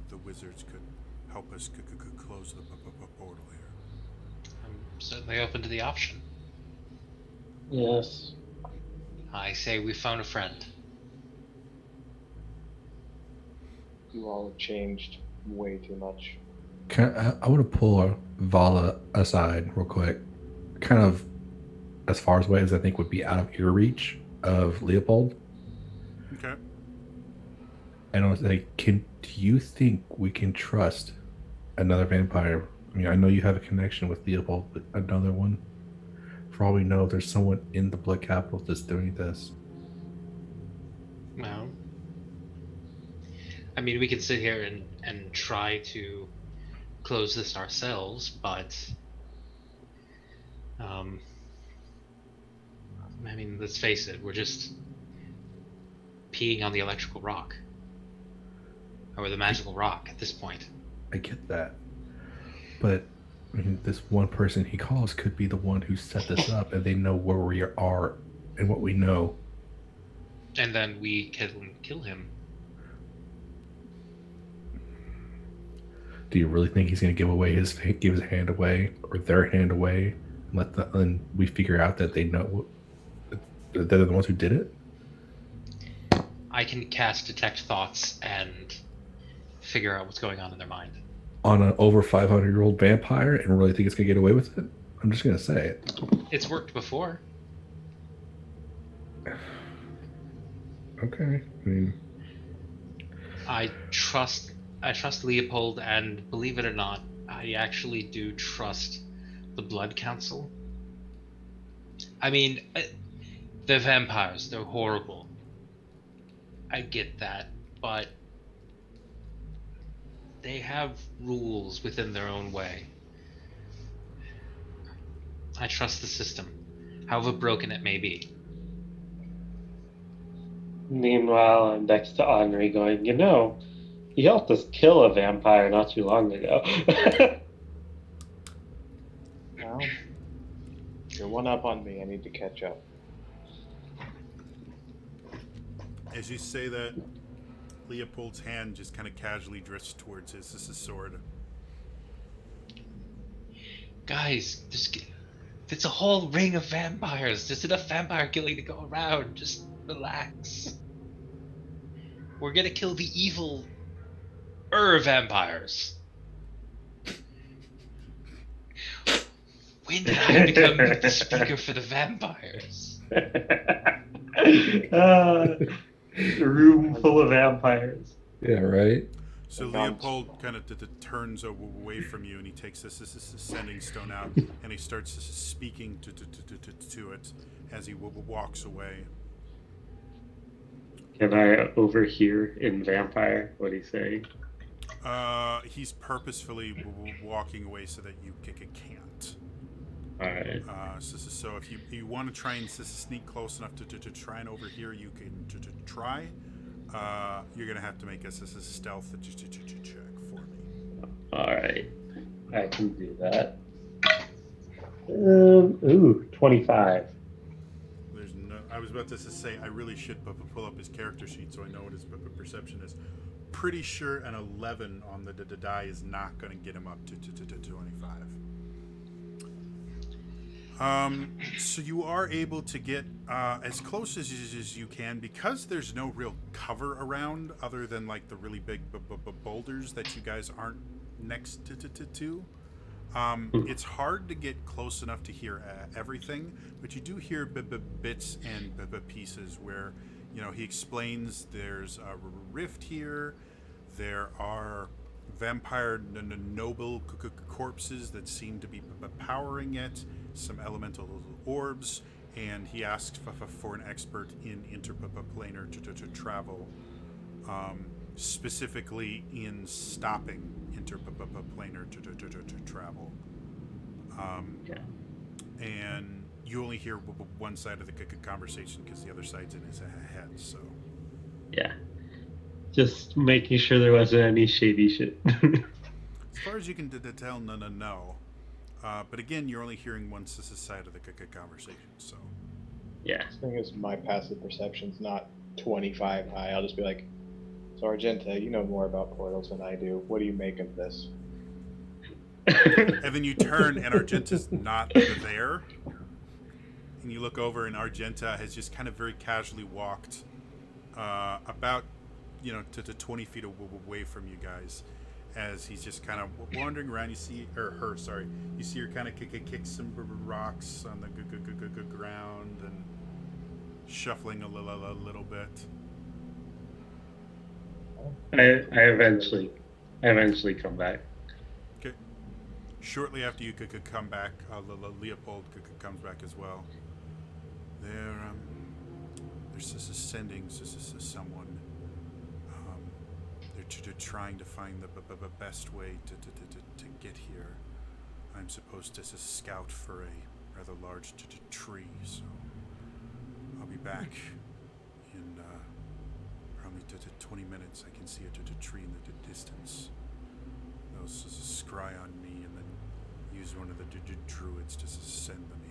the wizards could help us close the portal here. I'm certainly open to the option. Yes. I say we found a friend. You all have changed way too much. I want to pull Vala aside real quick, kind of as far away as I think would be out of ear reach of Leopold. Okay. And I was like, do you think we can trust another vampire? I mean, I know you have a connection with Leopold, but another one? For all we know, there's someone in the Blood Capital that's doing this. Well, I mean, we could sit here and try to close this ourselves, but I mean, let's face it, we're just peeing on the electrical rock. Or the magical rock at this point. I get that. But I mean, this one person he calls could be the one who set this up, and they know where we are and what we know. And then we can kill him. Do you really think he's going to give his hand away, or their hand away, and we figure out that they know that they're the ones who did it? I can cast Detect Thoughts and figure out what's going on in their mind. On an over 500-year-old vampire, and really think it's going to get away with it? I'm just going to say it. It's worked before. Okay. I mean, I trust Leopold, and believe it or not, I actually do trust the Blood Council. I mean, they're vampires. They're horrible. I get that, but they have rules within their own way. I trust the system, however broken it may be. Meanwhile, I'm next to Henri going, he helped us kill a vampire not too long ago. Well, you're one up on me. I need to catch up. As you say that, Leopold's hand just kind of casually drifts towards his sword. Guys, there's a whole ring of vampires. There's enough vampire killing to go around. Just relax. We're gonna kill the evil vampires. When did I become the speaker for the vampires? A room full of vampires. yeah, right? So Leopold kind of turns away from you, and he takes this sending stone out, and he starts speaking to it as he walks away. Can I overhear in vampire what he's saying? He's purposefully walking away so that you can't. All right. So if you want to try and sneak close enough to try and overhear, you can try. You're gonna have to make a stealth check for me. All right. I can do that. 25. There's no. I was about to say I really should pull up his character sheet so I know what his perception is. Pretty sure an 11 on the die is not going to get him up to 25. So you are able to get as close as you can, because there's no real cover around other than like the really big boulders that you guys aren't next to. It's hard to get close enough to hear everything, but you do hear bits and pieces where, he explains there's a rift here. There are vampire noble corpses that seem to be powering it, some elemental orbs, and he asks for an expert in interplanar to travel, specifically in stopping interplanar to travel. And you only hear one side of the conversation because the other side's in his head, so. Yeah. Just making sure there wasn't any shady shit. As far as you can tell, no. But again, you're only hearing one side of the conversation, so. Yeah. The thing is, my passive perception's not 25 high. I'll just be like, So Argenta, you know more about portals than I do. What do you make of this? And then you turn, and Argenta's not there. And you look over, and Argenta has just kind of very casually walked about, to 20 feet away from you guys. As he's just kind of wandering around, you see her. You see her kind of kick some rocks on the ground and shuffling a little bit. I eventually come back. Okay. Shortly after you could come back, Leopold comes back as well. There's sending someone. They're trying to find the best way to get here. I'm supposed to scout for a rather large tree, so I'll be back in probably 20 minutes. I can see a tree in the distance. They'll scry on me and then use one of the druids to send them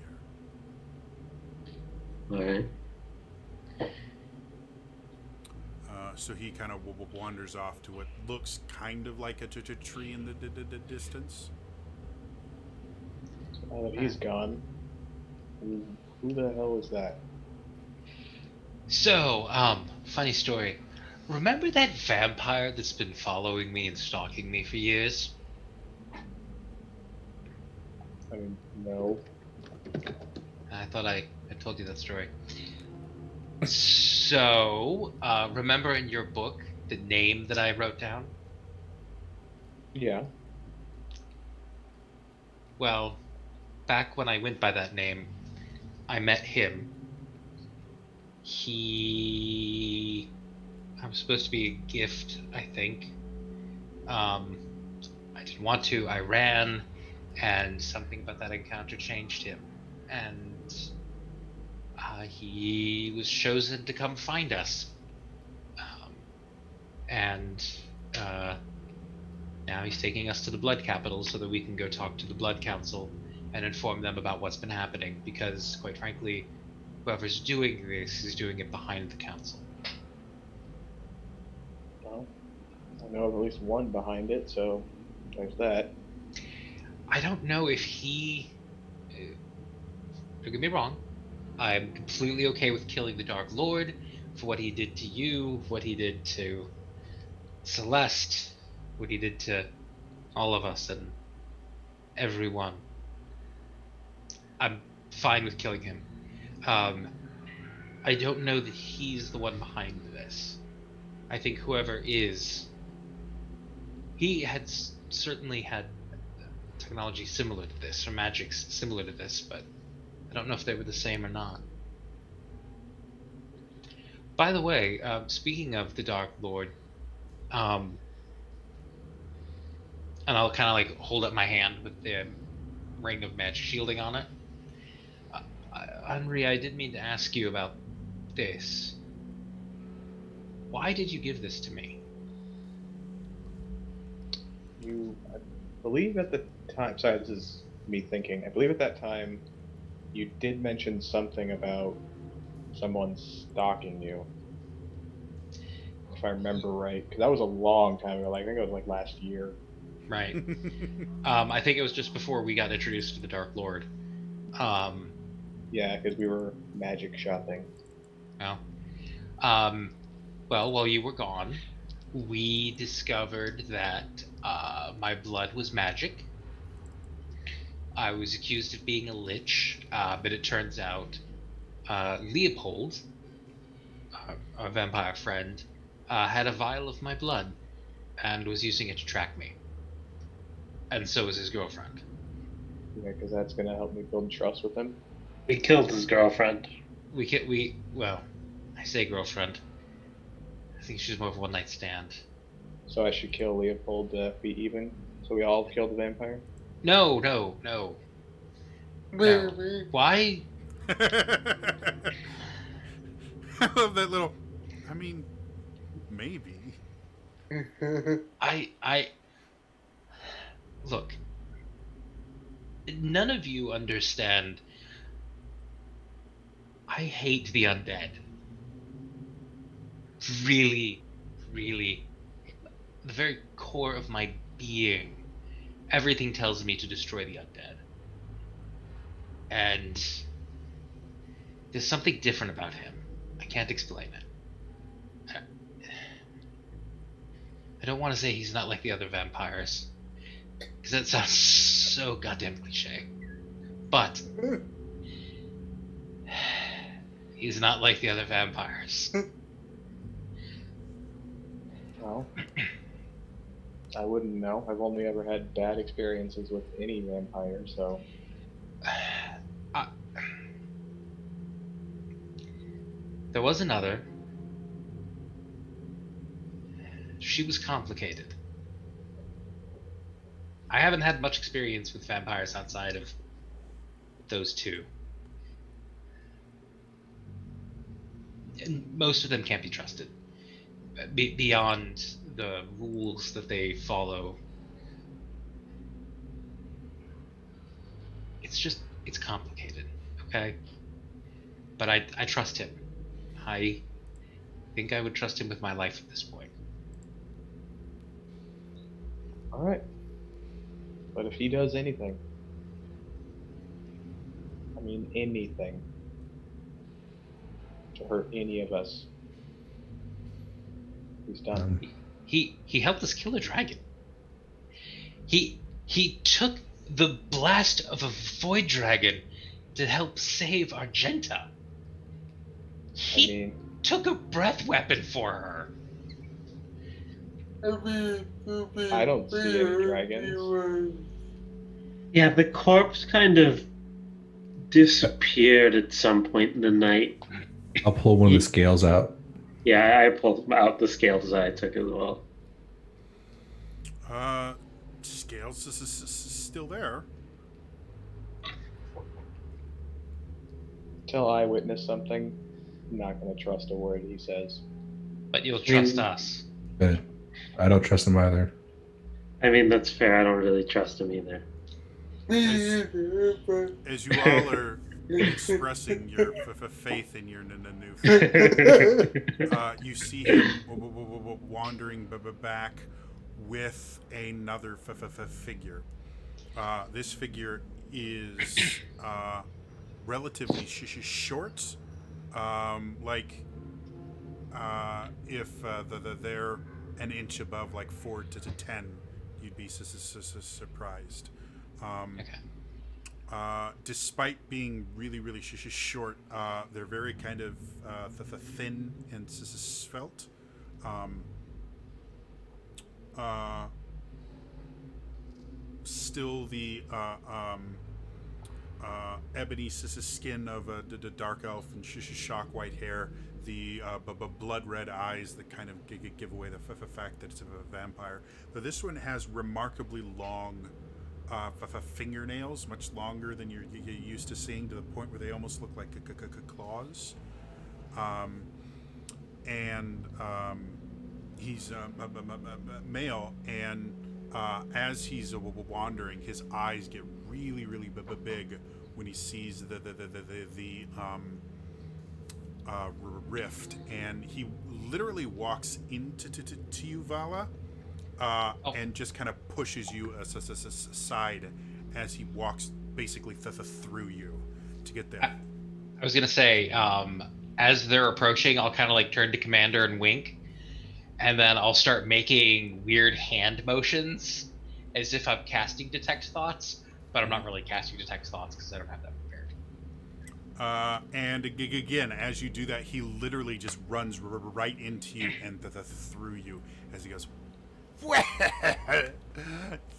here. All right. So he kind of wanders off to what looks kind of like a tree in the distance. So now that he's gone, who the hell is that? So, funny story. Remember that vampire that's been following me and stalking me for years? I mean, no. I thought I told you that story. So, remember in your book the name that I wrote down? Yeah. Well, back when I went by that name, I met him. I was supposed to be a gift, I think. I didn't want to. I ran, and something about that encounter changed him. And he was chosen to come find us. Now he's taking us to the Blood Capital so that we can go talk to the Blood Council and inform them about what's been happening, because, quite frankly, whoever's doing this is doing it behind the council. Well, I know of at least one behind it, so there's that. I don't know if he... don't get me wrong. I'm completely okay with killing the Dark Lord for what he did to you, what he did to Celeste, what he did to all of us and everyone. I'm fine with killing him. I don't know that he's the one behind this. I think whoever is... He had certainly had technology similar to this, or magic similar to this, but I don't know if they were the same or not. By the way, speaking of the Dark Lord, and I'll kind of like hold up my hand with the ring of magic shielding on it. Henri, I did mean to ask you about this. Why did you give this to me? I believe at the time, sorry, this is me thinking, I believe at that time you did mention something about someone stalking you. If I remember right, because that was a long time ago, I think it was like last year. Right. I think it was just before we got introduced to the Dark Lord. Yeah, because we were magic shopping. Well, while you were gone, we discovered that my blood was magic. I was accused of being a lich, but it turns out Leopold, our vampire friend, had a vial of my blood and was using it to track me. And so was his girlfriend. Yeah, because that's going to help me build trust with him. We killed his girlfriend. Well, I say girlfriend. I think she's more of a one-night stand. So I should kill Leopold to be even? So we all kill the vampire? No. Maybe. Why? I love that little... I mean, maybe. I look, none of you understand. I hate the undead. Really, really, the very core of my being, everything tells me to destroy the undead. And there's something different about him. I can't explain it. I don't want to say he's not like the other vampires, because that sounds so goddamn cliche. But he's not like the other vampires. Well, I wouldn't know. I've only ever had bad experiences with any vampire, so. There was another. She was complicated. I haven't had much experience with vampires outside of those two. And most of them can't be trusted. Beyond the rules that they follow. It's complicated, okay? But I trust him. I think I would trust him with my life at this point. Alright. But if he does anything, I mean anything, to hurt any of us, he's done. He helped us kill a dragon. He took the blast of a void dragon to help save Argenta. He took a breath weapon for her. I don't see any dragons. Yeah, the corpse kind of disappeared at some point in the night. I'll pull one of the scales out. Yeah, I pulled out the scales I took as well. Scales is still there. Until I witness something, I'm not going to trust a word he says. But you'll trust us. But I don't trust him either. I mean, that's fair. I don't really trust him either. As you all are expressing your faith in your new friend, you see him wandering back with another figure. This figure is relatively short, like if they're an inch above, like 4 to 10, you'd be surprised. Okay. Despite being really short, they're very kind of thin and svelte. Still the ebony skin of the dark elf and shock white hair, the blood red eyes that kind of give away the fact that it's a vampire. But this one has remarkably long fingernails, much longer than you're used to seeing, to the point where they almost look like claws. He's male, and as he's wandering, his eyes get really big when he sees the rift, and he literally walks into to you, Vala, and just kind of pushes you aside as he walks basically through you to get there. I was gonna say, as they're approaching, I'll kind of like turn to Commander and wink, and then I'll start making weird hand motions as if I'm casting Detect Thoughts, but I'm not really casting Detect Thoughts because I don't have that prepared. And again, as you do that, he literally just runs right into you and through you as he goes, "Well,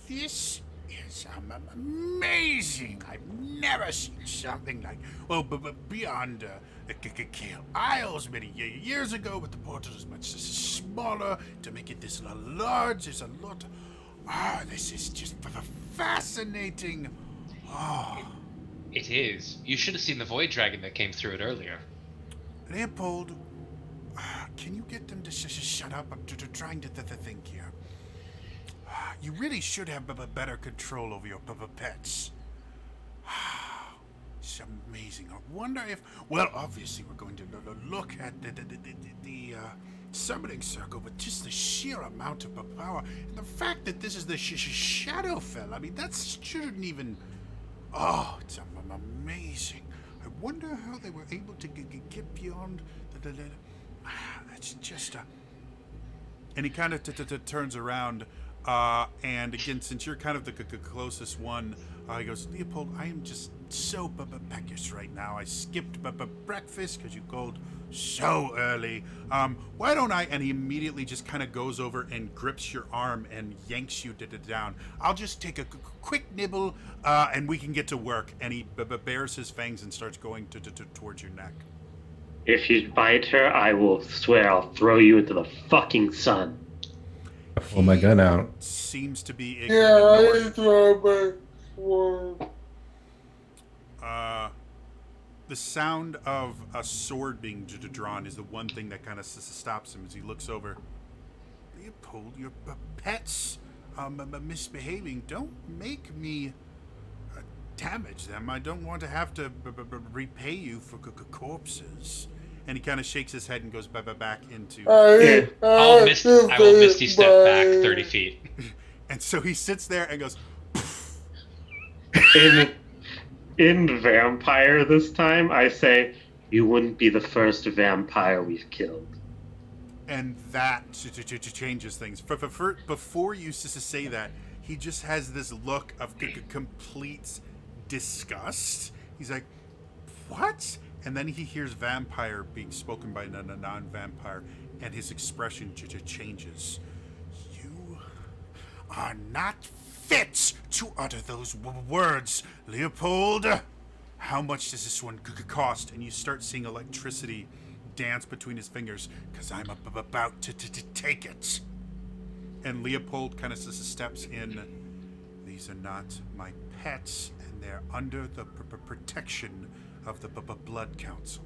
this is amazing. I've never seen something like, well, but beyond the Kale Isles many years ago, but the portal is much smaller. To make it this large is a lot. This is just fascinating. It is. You should have seen the void dragon that came through it earlier. Leopold, can you get them to shut up? I'm trying to think here. You really should have better control over your pets. It's amazing. I wonder if... Well, obviously we're going to look at the summoning circle, but just the sheer amount of power and the fact that this is the Shadowfell. I mean, that shouldn't even. Oh, it's amazing. I wonder how they were able to get beyond the. It's just a. And he kind of turns around, and again, since you're kind of the closest one, he goes, Leopold, I am just so peckish right now. I skipped breakfast because you called so early. Why don't I? And he immediately just kind of goes over and grips your arm and yanks you down. I'll just take a quick nibble, and we can get to work. And he bares his fangs and starts going towards your neck. If you bite her, I will swear I'll throw you into the fucking sun. I pull my gun out. Seems to be Yeah, I ignorant. just want my sword. The sound of a sword being drawn is the one thing that kind of stops him as he looks over. Leopold, your pets misbehaving. Don't make me damage them. I don't want to have to repay you for corpses. And he kind of shakes his head and goes back into. I I will Misty step back 30 feet. And so he sits there and goes. In vampire this time, I say, you wouldn't be the first vampire we've killed. And that changes things. Before you say that, he just has this look of complete disgust. He's like, what? And then he hears vampire being spoken by a non-vampire, and his expression changes. You are not fit to utter those words, Leopold. How much does this one cost? And you start seeing electricity dance between his fingers, because I'm about to take it. And Leopold kind of steps in. These are not my pets, and they're under the protection of the Blood Council.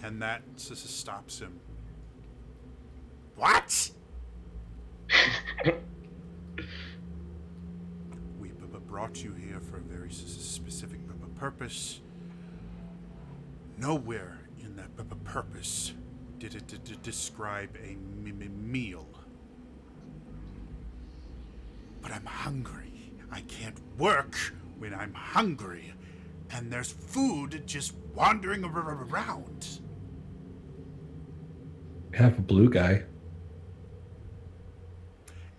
And that stops him. What? We brought you here for a very specific purpose. Nowhere in that purpose did it describe a meal. But I'm hungry. I can't work when I'm hungry. And there's food just wandering around. We have a blue guy.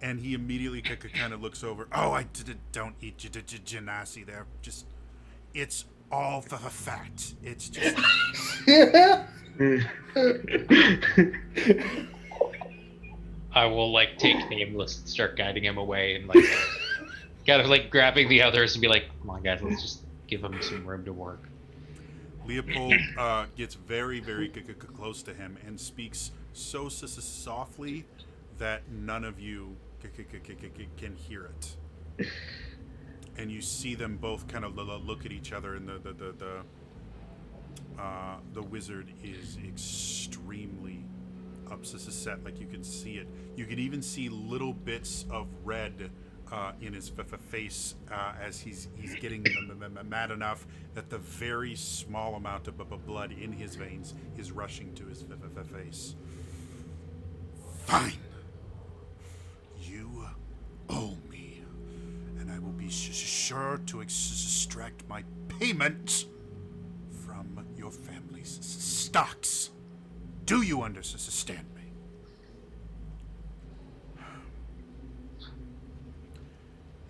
And he immediately kind of looks over. Oh, I don't eat genasi there. Just, it's all for the fat. It's just. I will take Nameless and start guiding him away and kind of grabbing the others and be like, come on guys, let's just give him some room to work. Leopold gets very, very close to him and speaks so softly that none of you can hear it. And you see them both kind of look at each other, and the wizard is extremely upset. You can see it. You can even see little bits of red in his face as he's getting mad enough that the very small amount of blood in his veins is rushing to his face. Fine. You owe me, and I will be sure to extract my payment from your family's stocks. Do you understand me?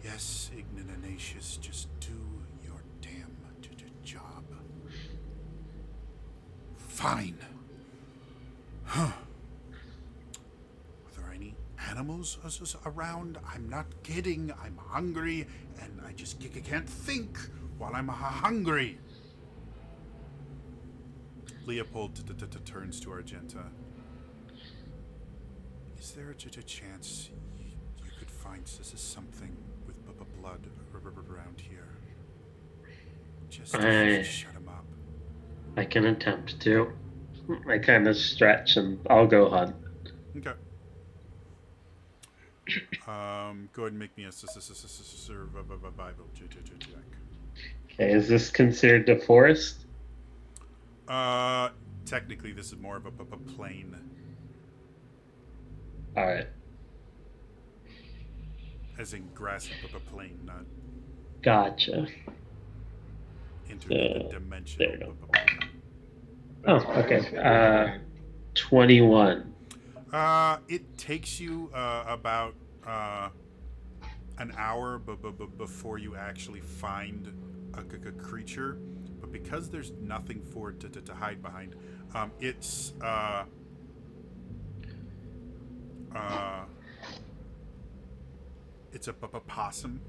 Yes, Ignatius, just do your damn job. Fine. Huh. Are there any animals around? I'm not kidding. I'm hungry, and I just can't think while I'm hungry. Leopold turns to Argenta. Is there a chance you could find something with blood around here? Just to shut him up. I can attempt to. I kind of stretch and I'll go hunt. Okay. Go ahead and make me a survival check. Okay, is this considered a forest? Technically, this is more of a plain. All right. As in grassy plain, not Gotcha. interdimensional. There you go. Plane. Oh, okay. 21. It takes you about an hour before you actually find a creature, but because there's nothing for it to hide behind, it's it's a possum.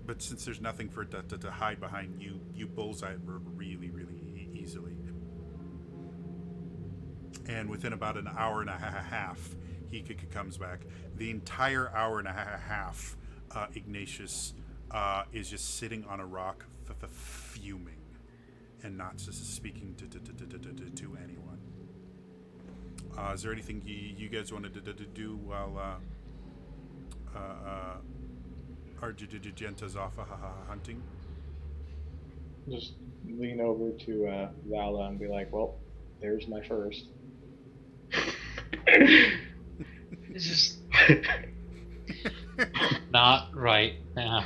But since there's nothing for it to hide behind, you bullseye it really easily. And within about an hour and a half, he comes back. The entire hour and a half, Ignatius is just sitting on a rock, fuming, and not speaking to anyone. Is there anything you guys wanted to do while Argenta's off hunting? Just lean over to Vala and be like, well, there's my first. It's just not right now.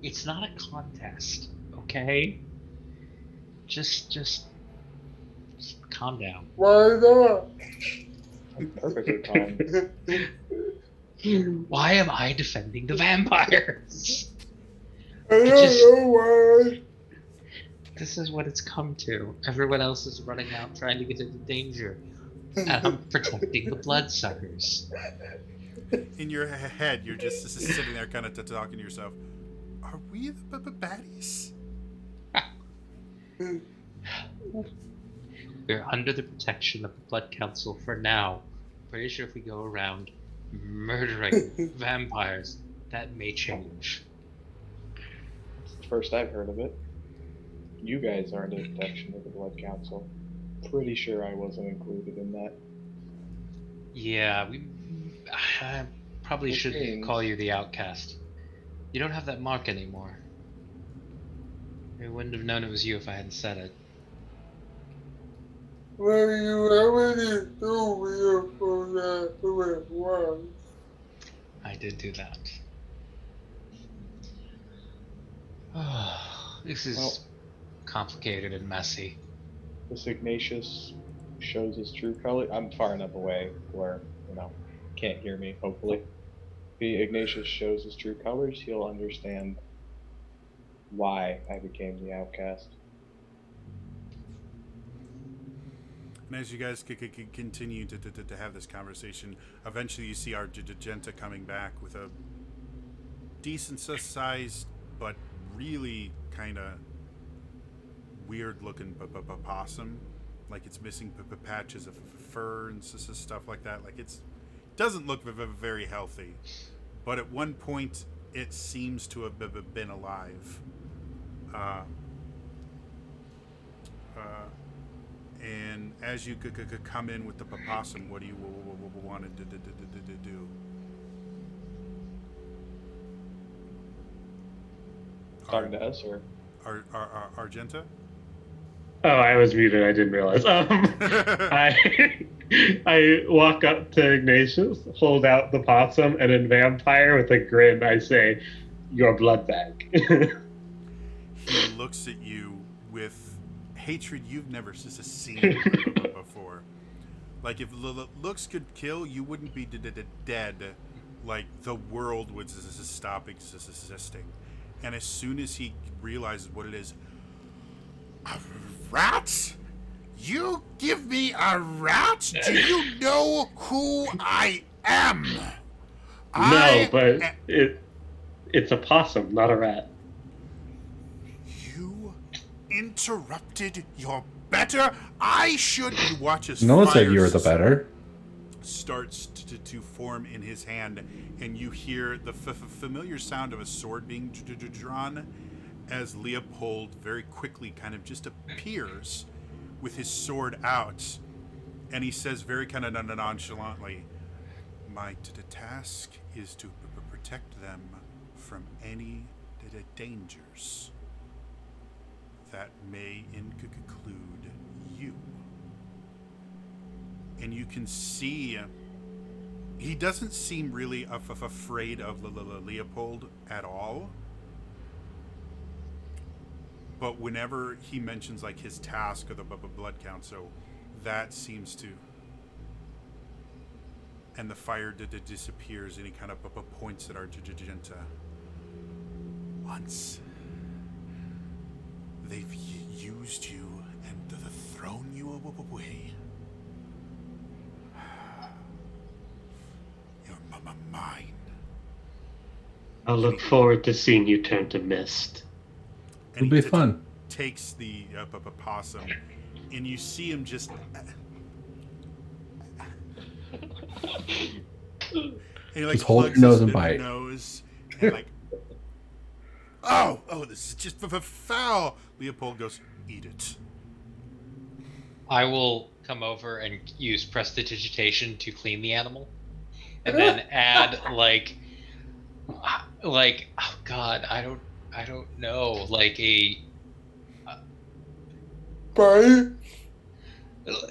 It's not a contest, okay? Just calm down. Why not? I'm perfectly calm. Why am I defending the vampires? I don't know why. This is what it's come to. Everyone else is running out trying to get into danger. And I'm protecting the bloodsuckers. In your head, you're just sitting there kind of talking to yourself. Are we the baddies? We're under the protection of the Blood Council for now. Pretty sure if we go around murdering vampires, that may change. First I've heard of it. You guys are under the protection of the Blood Council. Pretty sure I wasn't included in that. Yeah, I probably should call you the outcast. You don't have that mark anymore. I wouldn't have known it was you if I hadn't said it. Well, you already told me for that who it was. I did do that. This is complicated and messy. This Ignatius shows his true color. I'm far enough away where, can't hear me, hopefully. If the Ignatius shows his true colors, he'll understand why I became the outcast. And as you guys continue to have this conversation, eventually you see Argenta coming back with a decent sized, but really kind of weird looking possum. Like it's missing patches of fur and stuff like that. Like it doesn't look very healthy. But at one point, it seems to have been alive. And as you come in with the possum, what do you want to do? Talking to us, or? Argenta? Oh, I was muted. I didn't realize. I walk up to Ignatius, hold out the possum, and in vampire with a grin, I say, "Your blood bag." He looks at you with hatred you've never seen before. Like if looks could kill, you wouldn't be dead. Like the world would stop existing. And as soon as he realizes what it is, a rat? You give me a rat? Do you know who I am? No, but it's a possum, not a rat. You interrupted your better. I should watch as No one said fire you were the better. starts to form in his hand, and you hear the familiar sound of a sword being drawn as Leopold very quickly kind of just appears with his sword out, and he says very kind of nonchalantly, my task is to protect them from any dangers that may include you. and you can see he doesn't seem really afraid of Leopold at all. But whenever he mentions like his task or the blood council, that seems to, and the fire disappears, and he kind of points at Argenta. Once they've used you and thrown you away. You're mine. I'll look forward to seeing you turn to mist. And It'll be he fun. Takes the possum, and you see him just. And he, like, Just hold your plugs nose his and bite. Nose and like, oh, this is just foul. Leopold goes, eat it. I will come over and use prestidigitation to clean the animal, and then add like oh god, I don't know, like a Bye.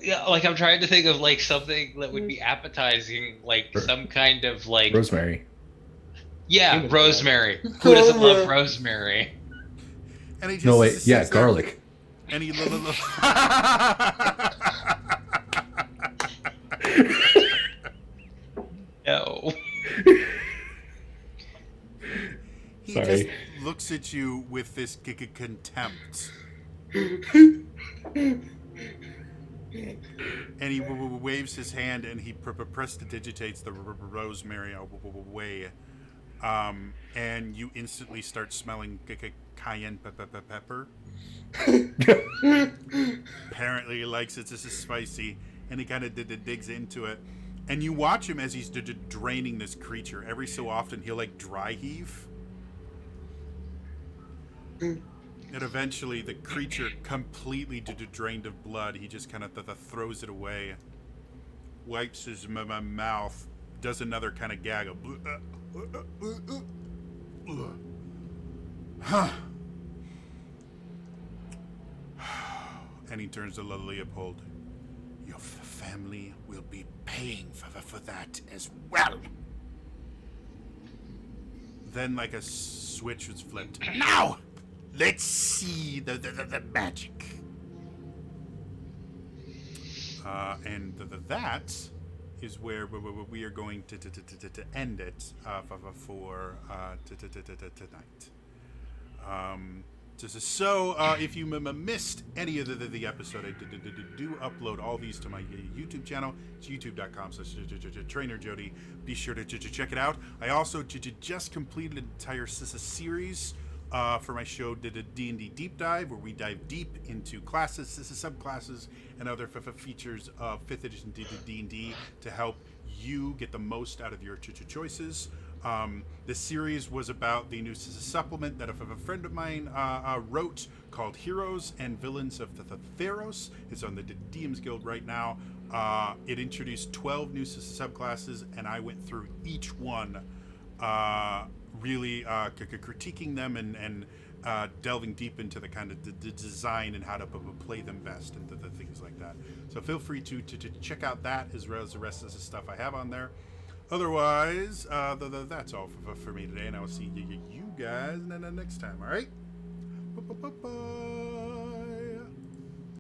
yeah, like I'm trying to think of like something that would be appetizing, like some kind of like Rosemary. yeah, Human rosemary. Who doesn't love rosemary? And he just No, wait. sits Yeah, there, garlic. And he No. he Sorry. just looks at you with this contempt. And he waves his hand, and he prestidigitates the rosemary away. And you instantly start smelling cayenne pepper. Apparently he likes it. This is spicy. And he kind of digs into it. And you watch him as he's draining this creature. Every so often, he'll like dry heave. And eventually, the creature, completely drained of blood, he just kind of throws it away, wipes his mouth, does another kind of gag of and he turns to Leopold. Your family will be paying for that as well. Then, like a switch was flipped. Now! Let's see the magic. And that is where we are going to end it for tonight. So if you missed any of the episode, I do upload all these to my YouTube channel. It's youtube.com/TrainerJody. Be sure to check it out. I also just completed an entire series for my show, did a D&D Deep Dive, where we dive deep into classes, subclasses, and other features of 5th edition D&D to help you get the most out of your choices. This series was about the new supplement that a friend of mine wrote called Heroes and Villains of the Theros. It's on the DM's Guild right now. It introduced 12 new subclasses, and I went through each one, really critiquing them and delving deep into the kind of the design and how to play them best and the things like that. So feel free to check out that as well as the rest of the stuff I have on there. Otherwise, that's all for me today, and I will see you guys next time. All right? Bye.